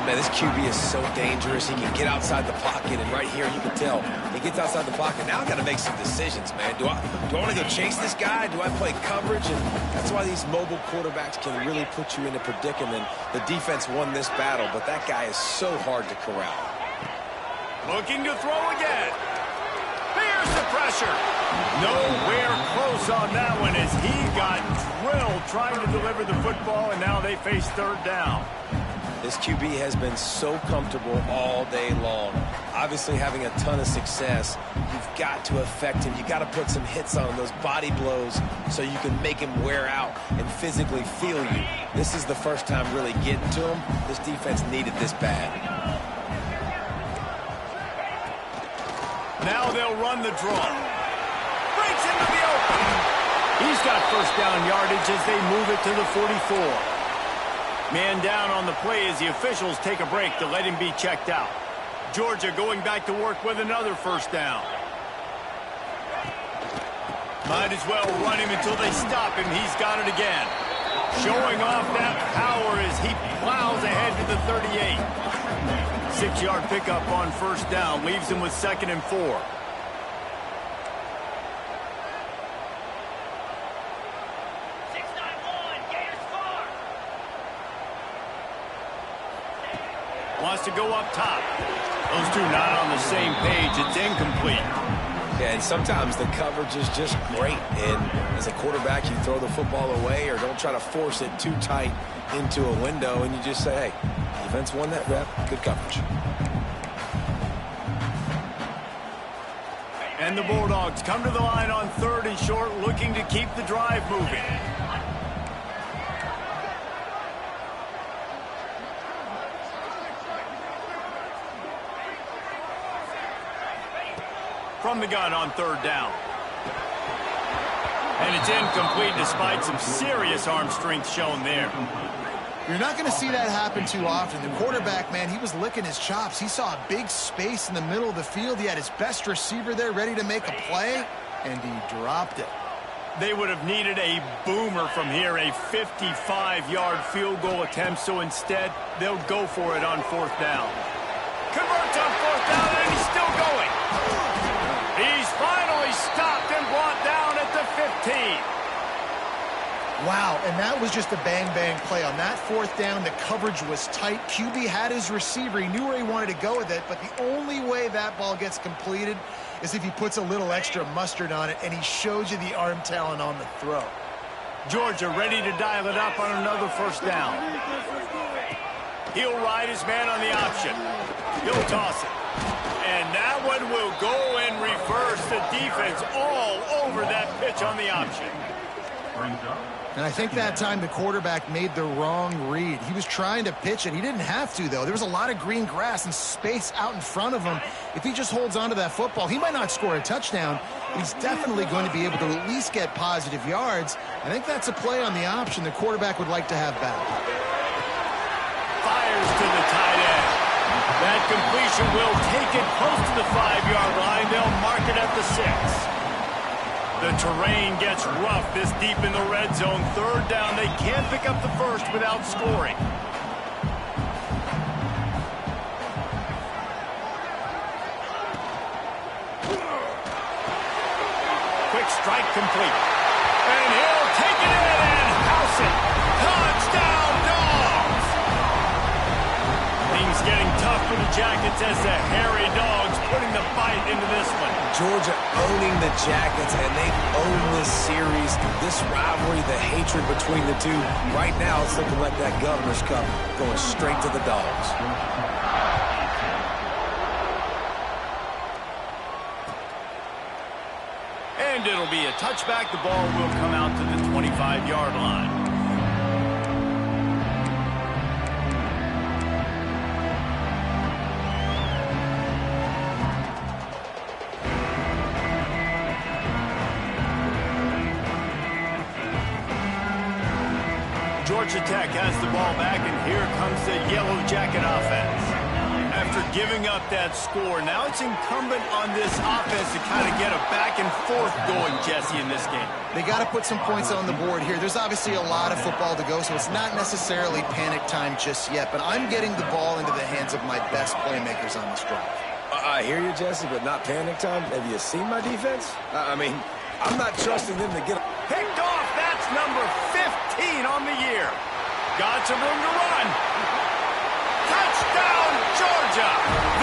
Man, this QB is so dangerous. He can get outside the pocket, and right here you can tell he gets outside the pocket. Now I got to make some decisions, man. Do I want to go chase this guy? Do I play coverage? And that's why these mobile quarterbacks can really put you in a predicament. The defense won this battle, but that guy is so hard to corral. Looking to throw again. Here's the pressure. Nowhere close on that one as he got drilled trying to deliver the football, and now they face 3rd down. This QB has been so comfortable all day long. Obviously having a ton of success. You've got to affect him. You've got to put some hits on him, those body blows, so you can make him wear out and physically feel you. This is the first time really getting to him. This defense needed this bad. Now they'll run the draw. Breaks into the open. He's got 1st down yardage as they move it to the 44. Man down on the play as the officials take a break to let him be checked out. Georgia going back to work with another 1st down. Might as well run him until they stop him. He's got it again. Showing off that power as he plows ahead to the 38. 6-yard pickup on 1st down. Leaves him with 2nd and 4. Wants to go up top. Those two not on the same page. It's incomplete. Yeah, and sometimes the coverage is just great. And as a quarterback, you throw the football away or don't try to force it too tight into a window, and you just say, hey, defense won that rep. Good coverage. And the Bulldogs come to the line on 3rd and short, looking to keep the drive moving. From the gun on 3rd down. And it's incomplete despite some serious arm strength shown there. You're not going to see that happen too often. The quarterback, man, he was licking his chops. He saw a big space in the middle of the field. He had his best receiver there ready to make a play. and he dropped it. They would have needed a boomer from here, a 55-yard field goal attempt, so instead they'll go for it on 4th down. Converts on 4th down, and he's still going. He's finally stopped and brought down at the 15. Wow, and that was just a bang-bang play. On that 4th down, the coverage was tight. QB had his receiver. He knew where he wanted to go with it, but the only way that ball gets completed is if he puts a little extra mustard on it, and he shows you the arm talent on the throw. Georgia ready to dial it up on another 1st down. He'll ride his man on the option. He'll toss it. And that one will go in reverse. The defense all over that pitch on the option. And I think that time the quarterback made the wrong read. He was trying to pitch it. He didn't have to, though. There was a lot of green grass and space out in front of him. If he just holds on to that football, he might not score a touchdown, but he's definitely going to be able to at least get positive yards. I think that's a play on the option the quarterback would like to have back. Fires to the tight end. That completion will take it close to the 5-yard line. They'll mark it at the 6. The terrain gets rough this deep in the red zone. 3rd down. They can't pick up the first without scoring. Quick strike complete. And he'll take it in and house it. Touchdown, Dogs! Things getting tough for the Jackets as the hairy Dogs putting the bite into this one. Georgia owning the Jackets, and they've owned this series, this rivalry, the hatred between the two. Right now, it's looking like that Governor's Cup going straight to the Dogs. And it'll be a touchback. The ball will come out to the 25-yard line. Georgia Tech has the ball back, and here comes the Yellow Jacket offense. After giving up that score, now it's incumbent on this offense to kind of get a back and forth going, Jesse, in this game. They got to put some points on the board here. There's obviously a lot of football to go, so it's not necessarily panic time just yet, but I'm getting the ball into the hands of my best playmakers on this drive. I hear you, Jesse, but not panic time. Have you seen my defense? I mean, I'm not trusting them to get... Picked off. That's number 15 on the year. Got some room to run. Touchdown, Georgia.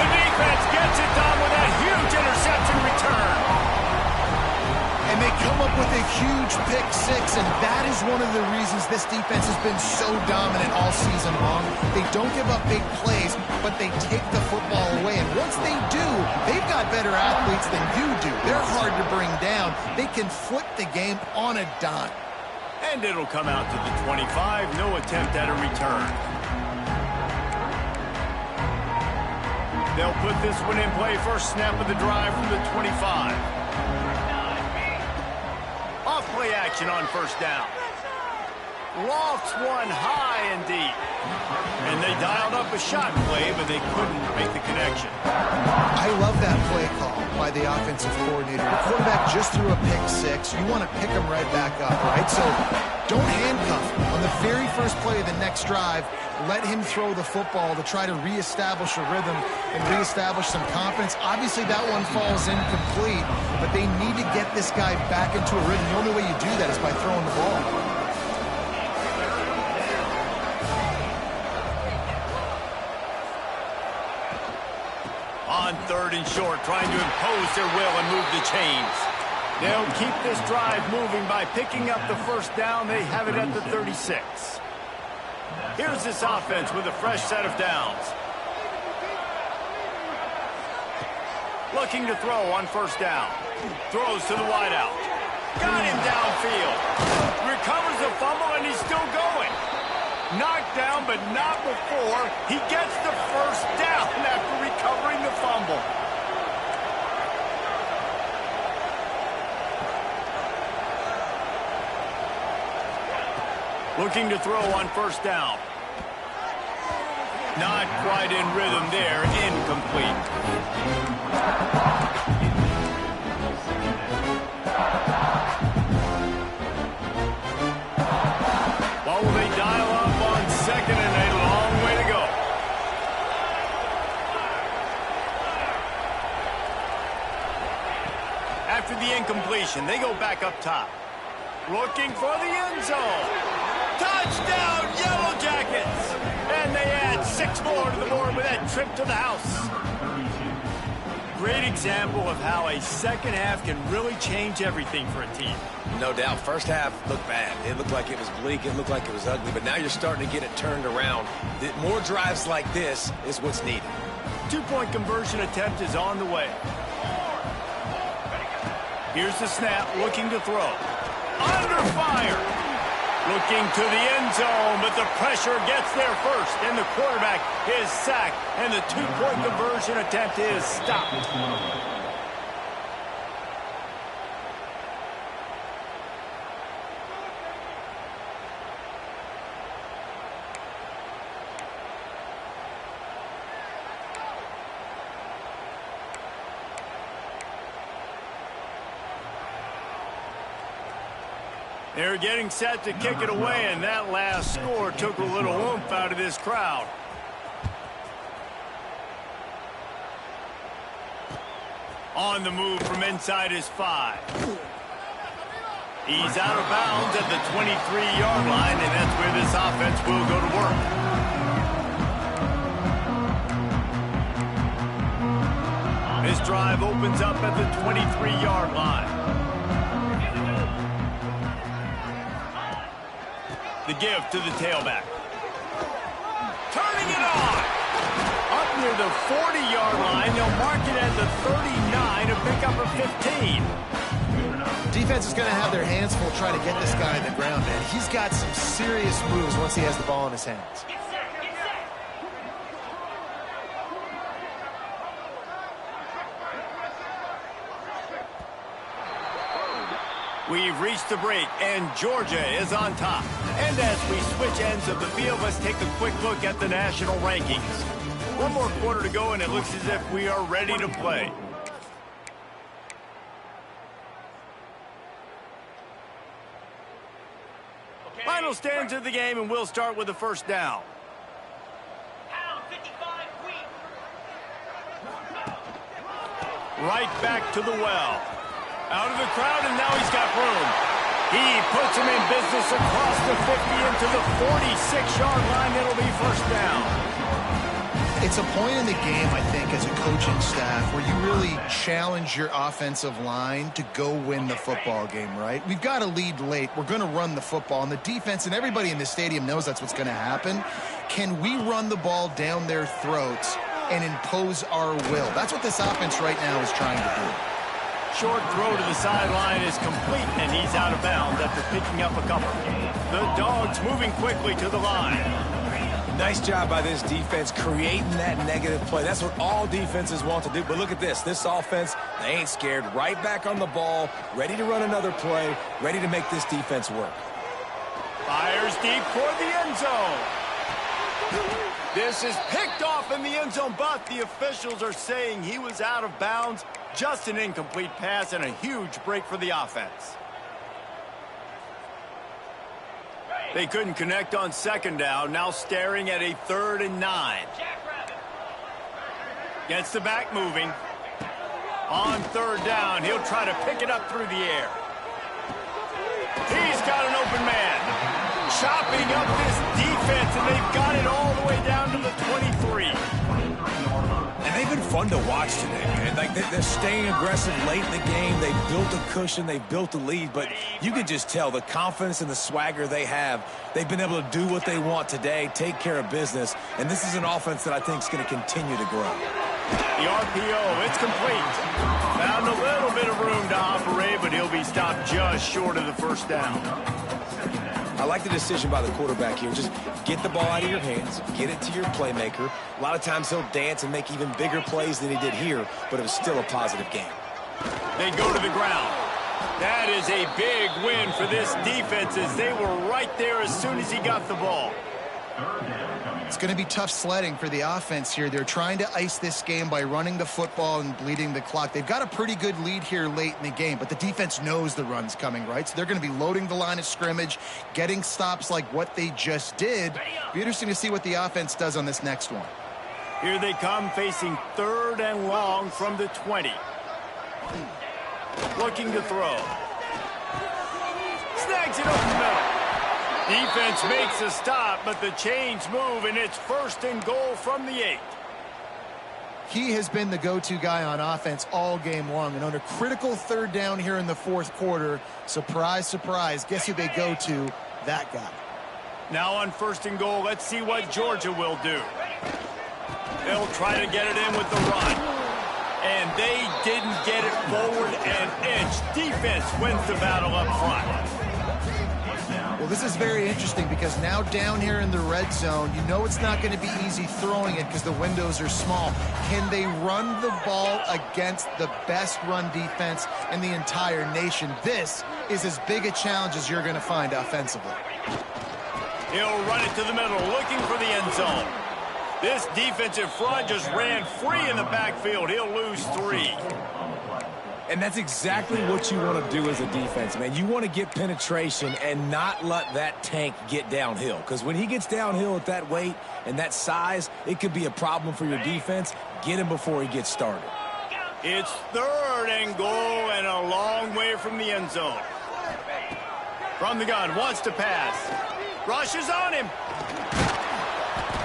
The defense gets it done with a huge interception return. And they come up with a huge pick 6, and that is one of the reasons this defense has been so dominant all season long. They don't give up big plays, but they take the football away. And once they do, they've got better athletes than you do. They're hard to bring down. They can flip the game on a dime. And it'll come out to the 25. No attempt at a return. They'll put this one in play. First snap of the drive from the 25. Off play action on 1st down. Lofts one high and deep. And they dialed up a shot play, but they couldn't make the connection. I love that play call by the offensive coordinator. The quarterback just threw a pick 6. You want to pick him right back up, right? So don't handcuff him. On the very first play of the next drive, let him throw the football to try to reestablish a rhythm and reestablish some confidence. Obviously, that one falls incomplete, but they need to get this guy back into a rhythm. The only way you do that is by throwing the ball. On 3rd and short, trying to impose their will and move the chains. They'll keep this drive moving by picking up the 1st down. They have it at the 36. Here's this offense with a fresh set of downs. Looking to throw on 1st down. Throws to the wideout. Got him downfield. Recovers the fumble, and he's still going. Knocked down, but not before he gets the 1st down after recovering the fumble. Looking to throw on 1st down. Not quite in rhythm there. Incomplete. after the incompletion. They go back up top. Looking for the end zone. Touchdown, Yellow Jackets! And they add 6 more to the board with that trip to the house. Great example of how a second half can really change everything for a team. No doubt. First half looked bad. It looked like it was bleak. It looked like it was ugly. But now you're starting to get it turned around. More drives like this is what's needed. 2-point conversion attempt is on the way. Here's the snap, looking to throw. Under fire. Looking to the end zone, but the pressure gets there first. And the quarterback is sacked. And the 2-point conversion attempt is stopped. They're getting set to kick it away, and that last score took a little oomph out of this crowd. On the move from inside his 5. He's out of bounds at the 23-yard line, and that's where this offense will go to work. This drive opens up at the 23-yard line. The give to the tailback. Turning it on. Up near the 40-yard line. They'll mark it at the 39 to pick up a 15. Defense is going to have their hands full trying to get this guy on the ground, man. He's got some serious moves once he has the ball in his hands. We've reached the break, and Georgia is on top. And as we switch ends of the field, let's take a quick look at the national rankings. One more quarter to go, and it looks as if we are ready to play. Final stands of the game, and we'll start with the first down. Right back to the well. Out of the crowd, and now he's got room. He puts him in business across the 50 into the 46-yard line. It'll be first down. It's a point in the game, I think, as a coaching staff where you really challenge your offensive line to go win the football game, right? We've got a lead late. We're going to run the football, and the defense and everybody in the stadium knows that's what's going to happen. Can we run the ball down their throats and impose our will? That's what this offense right now is trying to do. Short throw to the sideline is complete, and he's out of bounds after picking up a couple. The Dogs moving quickly to the line. Nice job by this defense creating that negative play. That's what all defenses want to do. But look at this. This offense, they ain't scared. Right back on the ball, ready to run another play, ready to make this defense work. Fires deep for the end zone. This is picked off in the end zone, but the officials are saying he was out of bounds. Just an incomplete pass and a huge break for the offense. They couldn't connect on second down. Now staring at a 3rd and 9. Gets the back moving. On 3rd down, he'll try to pick it up through the air. He's got an open man. Chopping up this defense, and they've got it all the way down to the 23. And they've been fun to watch today, man. Like they're staying aggressive late in the game. They built a cushion. They built a lead. But you can just tell the confidence and the swagger they have. They've been able to do what they want today, take care of business. And this is an offense that I think is going to continue to grow. The RPO, it's complete. Found a little bit of room to operate, but he'll be stopped just short of the first down. I like the decision by the quarterback here. Just get the ball out of your hands, get it to your playmaker. A lot of times he'll dance and make even bigger plays than he did here, but it was still a positive game. They go to the ground. That is a big win for this defense as they were right there as soon as he got the ball. It's going to be tough sledding for the offense here. They're trying to ice this game by running the football and bleeding the clock. They've got a pretty good lead here late in the game, but the defense knows the run's coming, right? So they're going to be loading the line of scrimmage, getting stops like what they just did. Be interesting to see what the offense does on this next one. Here they come facing 3rd and long from the 20. looking to throw. Snags it over the middle. Defense makes a stop, but the chains move, and it's 1st and goal from the 8. He has been the go-to guy on offense all game long, and on a critical 3rd down here in the 4th quarter, surprise, surprise, guess who they go to? That guy. Now on 1st and goal, let's see what Georgia will do. They'll try to get it in with the run. And they didn't get it forward an inch. Defense wins the battle up front. Well, this is very interesting because now down here in the red zone, you know it's not going to be easy throwing it because the windows are small. Can they run the ball against the best run defense in the entire nation? This is as big a challenge as you're going to find offensively. He'll run it to the middle, looking for the end zone. This defensive front just ran free in the backfield. He'll lose 3. And that's exactly what you want to do as a defense, man. You want to get penetration and not let that tank get downhill. Because when he gets downhill at that weight and that size, it could be a problem for your defense. Get him before he gets started. It's 3rd and goal and a long way from the end zone. From the gun, wants to pass. Rushes on him.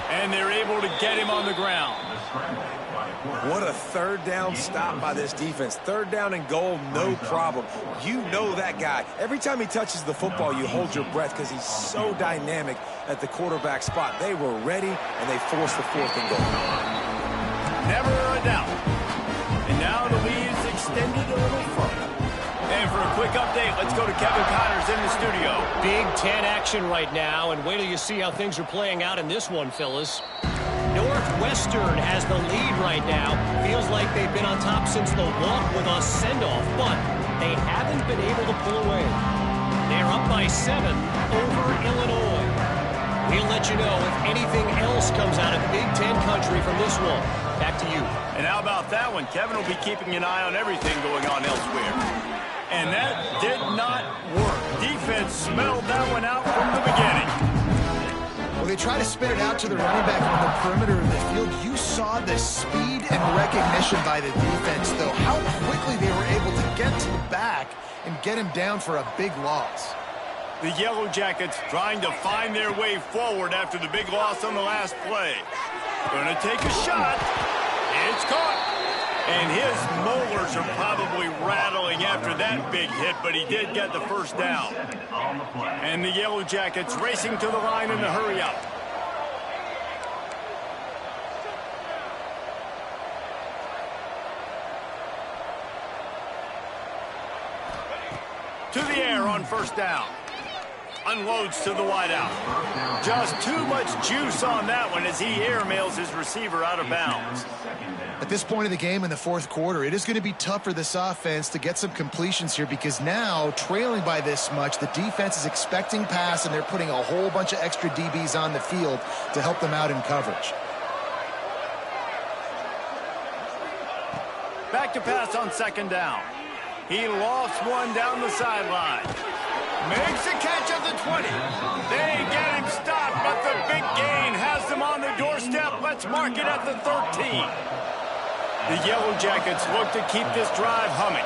And they're able to get him on the ground. What a 3rd down stop by this defense. 3rd down and goal, no problem. You know that guy. Every time he touches the football, you hold your breath because he's so dynamic at the quarterback spot. They were ready, and they forced the 4th and goal. Never a doubt. And now the lead is extended a little further. And for a quick update, let's go to Kevin Connors in the studio. Big Ten action right now, and wait till you see how things are playing out in this one, fellas. Northwestern has the lead right now. Feels like they've been on top since the walk with a send-off, but they haven't been able to pull away. They're up by 7 over Illinois. We'll let you know if anything else comes out of Big Ten country from this one. Back to you. And how about that one? Kevin will be keeping an eye on everything going on elsewhere. And that did not work. Defense smelled that one out from the beginning. Well, they try to spit it out to the running back on the perimeter of the field. You saw the speed and recognition by the defense, though, how quickly they were able to get to the back and get him down for a big loss. The Yellow Jackets trying to find their way forward after the big loss on the last play. Gonna take a shot. It's caught. And his molars are probably rattling after that big hit, but he did get the 1st down. And the Yellow Jackets racing to the line in the hurry up. To the air on 1st down. Unloads to the wideout. Just too much juice on that one as he airmails his receiver out of bounds. At this point of the game in the 4th quarter, it is going to be tough for this offense to get some completions here because now, trailing by this much, the defense is expecting pass and they're putting a whole bunch of extra DBs on the field to help them out in coverage. Back to pass on 2nd down. He lost one down the sideline. Makes a catch at the 20. They get him stopped, but the big gain has them on the doorstep. Let's mark it at the 13. The Yellow Jackets look to keep this drive humming.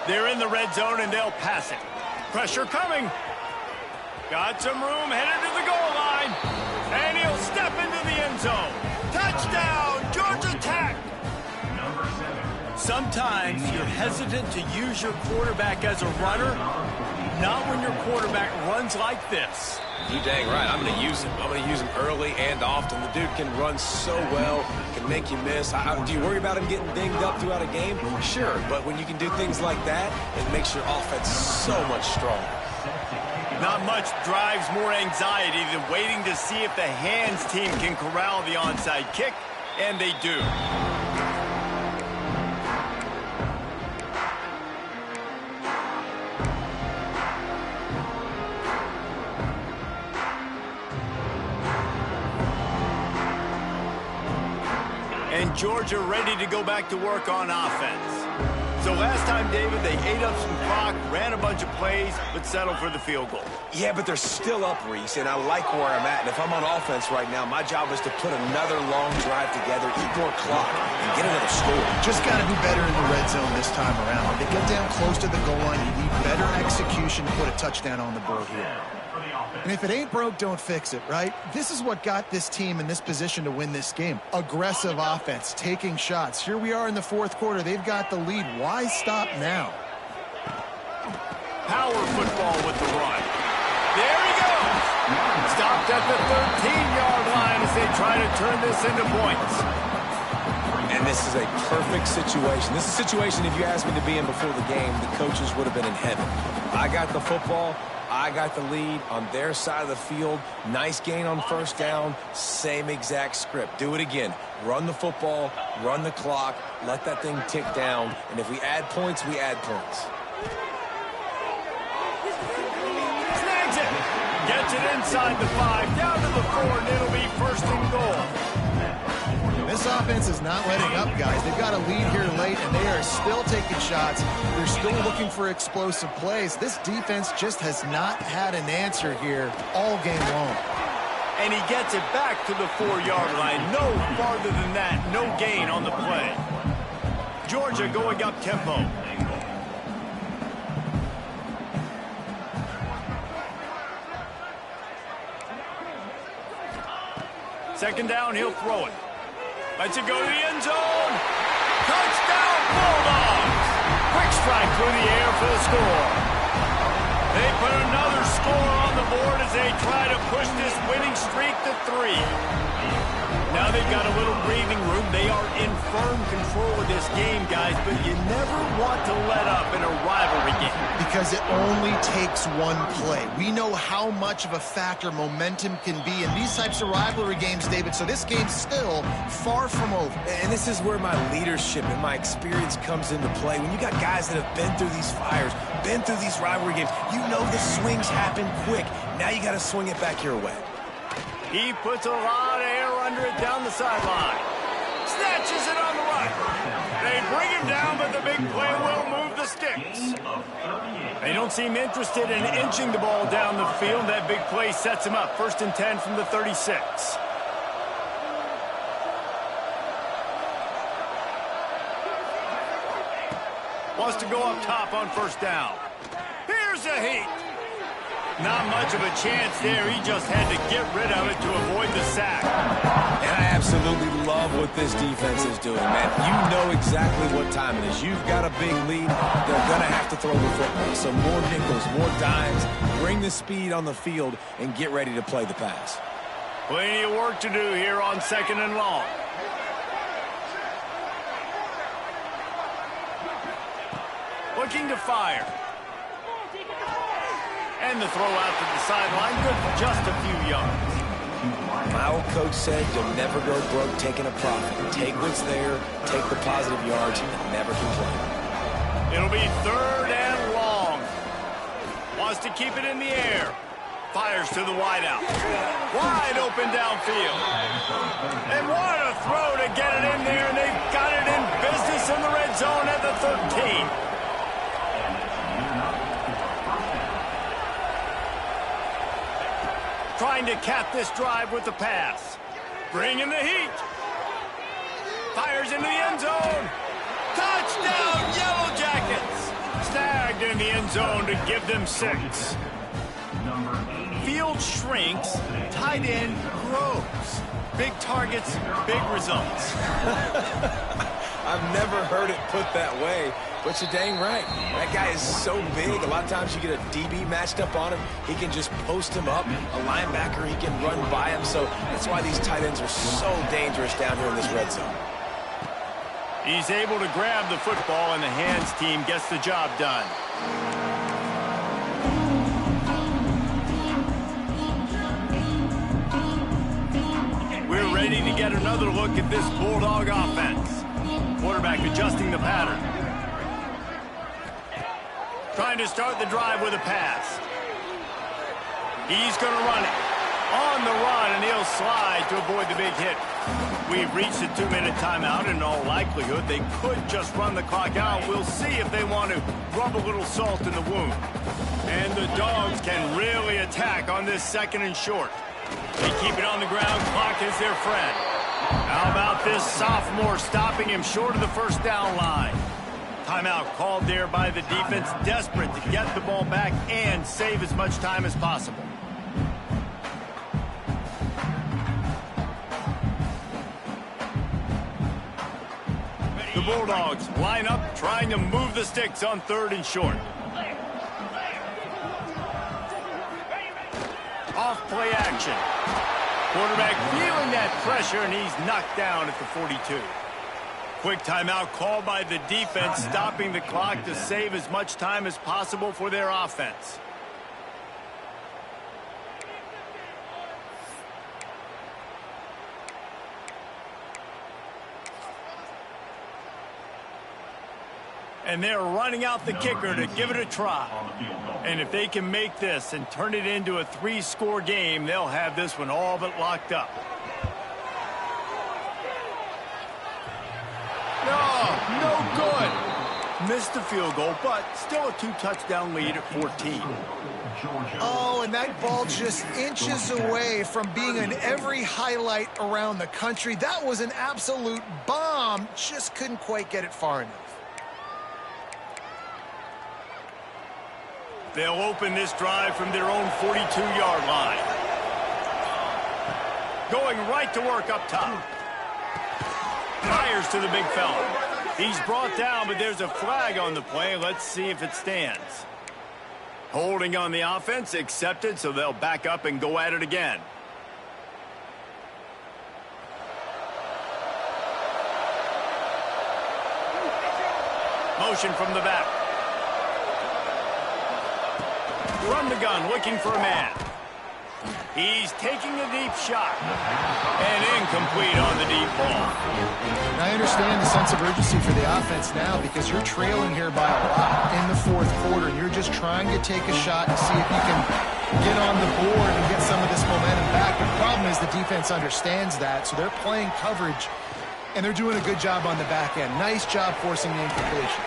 They're in the red zone, and they'll pass it. Pressure coming. Got some room, headed to the goal line. And he'll step into the end zone. Touchdown, Georgia Tech. Sometimes you're hesitant to use your quarterback as a runner. Not when your quarterback runs like this. You dang right. I'm going to use him. I'm going to use him early and often. The dude can run so well, can make you miss. Do you worry about him getting dinged up throughout a game? Sure, but when you can do things like that, it makes your offense so much stronger. Not much drives more anxiety than waiting to see if the hands team can corral the onside kick, and they do. And Georgia ready to go back to work on offense. So last time, David, they ate up some clock, ran a bunch of plays, but settled for the field goal. Yeah, but they're still up, Reese, and I like where I'm at. And if I'm on offense right now, my job is to put another long drive together, eat more clock, and get another score. Just got to be better in the red zone this time around. When they get down close to the goal line, you need better execution to put a touchdown on the board here. And if it ain't broke, don't fix it, right? This is what got this team in this position to win this game. Aggressive offense, taking shots. Here we are in the fourth quarter. They've got the lead. Why stop now? Power football with the run. There he goes. Stopped at the 13-yard line as they try to turn this into points. And this is a perfect situation. This is a situation, if you asked me to be in before the game, the coaches would have been in heaven. I got the football. I got the lead on their side of the field. Nice gain on first down. Same exact script. Do it again. Run the football, run the clock, let that thing tick down. And if we add points, we add points. Snags it. Gets it inside the 5, down to the 4, and it'll be first and goal. This offense is not letting up, guys. They've got a lead here late, and they are still taking shots. They're still looking for explosive plays. This defense just has not had an answer here all game long. And he gets it back to the 4-yard line. No farther than that. No gain on the play. Georgia going up tempo. Second down, he'll throw it. Lets it go to the end zone. Touchdown, Bulldogs. Quick strike through the air for the score. They put another score on the board as they try to push this winning streak to 3. Now they've got a little breathing room. They are in firm control of this game, guys, but you never want to let up in a rivalry game. Because it only takes one play. We know how much of a factor momentum can be in these types of rivalry games, David, so this game's still far from over. And this is where my leadership and my experience comes into play. When you got guys that have been through these fires, been through these rivalry games, you know the swings happen quick. Now you got to swing it back your way. He puts a lot of air under it down the sideline. Snatches it on the run. They bring him down, but the big play will move the sticks. They don't seem interested in inching the ball down the field. That big play sets him up. First and 10 from the 36. Wants to go up top on first down. Here's a heat. Not much of a chance there. He just had to get rid of it to avoid the sack. And I absolutely love what this defense is doing, man. You know exactly what time it is. You've got a big lead. They're going to have to throw the football. So more nickels, more dimes. Bring the speed on the field and get ready to play the pass. Plenty of work to do here on second and long. Looking to fire. And the throw out to the sideline, good for just a few yards. My old coach said you'll never go broke taking a profit. Take what's there, take the positive yards, and never complain. It'll be third and long. Wants to keep it in the air. Fires to the wideout. Wide open downfield. And what a throw to get it in there, and they've got it in business in the red zone at the 13. Trying to cap this drive with the pass. Bringing the heat. Fires into the end zone. Touchdown, Yellow Jackets. Snagged in the end zone to give them 6. Field shrinks, tight end grows. Big targets, big results. I've never heard it put that way, but you're dang right. That guy is so big. A lot of times you get a DB matched up on him. He can just post him up. A linebacker, he can run by him. So that's why these tight ends are so dangerous down here in this red zone. He's able to grab the football, and the hands team gets the job done. We're ready to get another look at this Bulldog offense. Quarterback adjusting the pattern. Trying to start the drive with a pass. He's going to run it. On the run, and he'll slide to avoid the big hit. We've reached a 2-minute timeout, and in all likelihood, they could just run the clock out. We'll see if they want to rub a little salt in the wound. And the Dogs can really attack on this 2nd and short. They keep it on the ground. Clock is their friend. How about this sophomore stopping him short of the first down line? Timeout called there by the defense, desperate to get the ball back and save as much time as possible. The Bulldogs line up, trying to move the sticks on 3rd and short. Off play action. Quarterback feeling that pressure, and he's knocked down at the 42. Quick timeout called by the defense, stopping the clock to save as much time as possible for their offense. And they're running out the kicker to give it a try. And if they can make this and turn it into a 3-score game, they'll have this one all but locked up. No good. Missed the field goal, but still a 2-touchdown lead at 14. Oh, and that ball just inches away from being in every highlight around the country. That was an absolute bomb. Just couldn't quite get it far enough. They'll open this drive from their own 42-yard line. Going right to work up top. Fires to the big fella. He's brought down, but there's a flag on the play. Let's see if it stands. Holding on the offense, accepted, so they'll back up and go at it again. Motion from the back. Run the gun, looking for a man. He's taking a deep shot. And incomplete on the deep ball. And I understand the sense of urgency for the offense now because you're trailing here by a lot in the 4th quarter. And you're just trying to take a shot and see if you can get on the board and get some of this momentum back. The problem is the defense understands that, so they're playing coverage, and they're doing a good job on the back end. Nice job forcing the incompletion.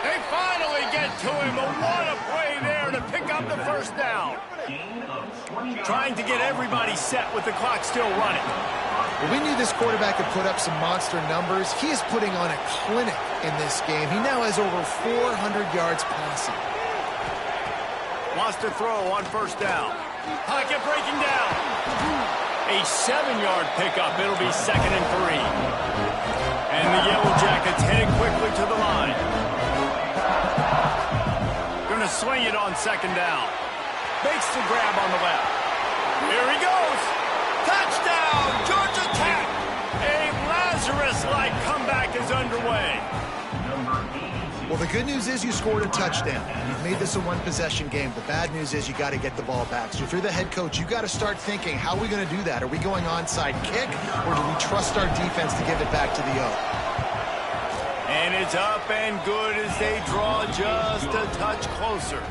They finally get to him, but what a play there to pick up the first down. Trying to get everybody set with the clock still running. Well, we knew this quarterback could put up some monster numbers. He is putting on a clinic in this game. He now has over 400 yards passing. Wants to throw on first down. Pocket breaking down. A 7-yard pickup. It'll be 2nd and 3. And the Yellow Jackets heading quickly to the line. Going to swing it on 2nd down. Makes the grab on the left. Here he goes. Touchdown, Georgia Tech. A Lazarus-like comeback is underway. Well, the good news is you scored a touchdown. You've made this a one-possession game. The bad news is you got to get the ball back. So if you're the head coach, you got to start thinking, how are we going to do that? Are we going onside kick, or do we trust our defense to give it back to the O? And it's up and good as they draw just a touch closer.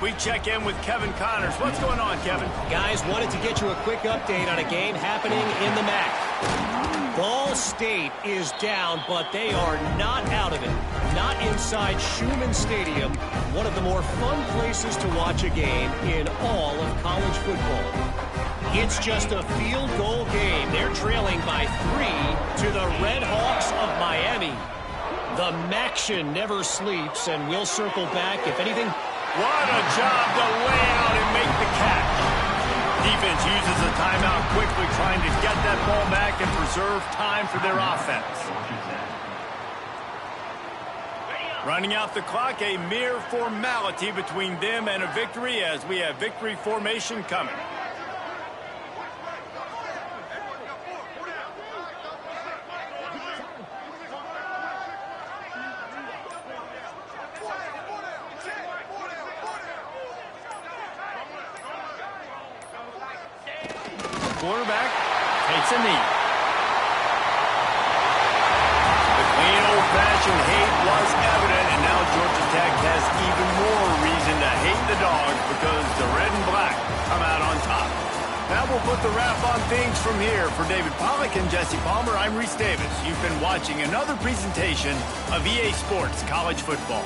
We check in with Kevin Connors. What's going on, Kevin? Guys, wanted to get you a quick update on a game happening in the MAC. Ball State is down, but they are not out of it. Not inside Schumann Stadium, one of the more fun places to watch a game in all of college football. It's just a field goal game. They're trailing by 3 to the Red Hawks of Miami. The MACtion never sleeps, and we'll circle back. If anything, what a job to lay out and make the catch. Defense uses a timeout quickly, trying to get that ball back and preserve time for their offense. Running out the clock, a mere formality between them and a victory as we have victory formation coming. Quarterback takes a knee. The clean old-fashioned hate was evident, and now Georgia Tech has even more reason to hate the Dogs because the red and black come out on top. That will put the wrap on things from here. For David Pollack and Jesse Palmer, I'm Reese Davis. You've been watching another presentation of EA Sports College Football.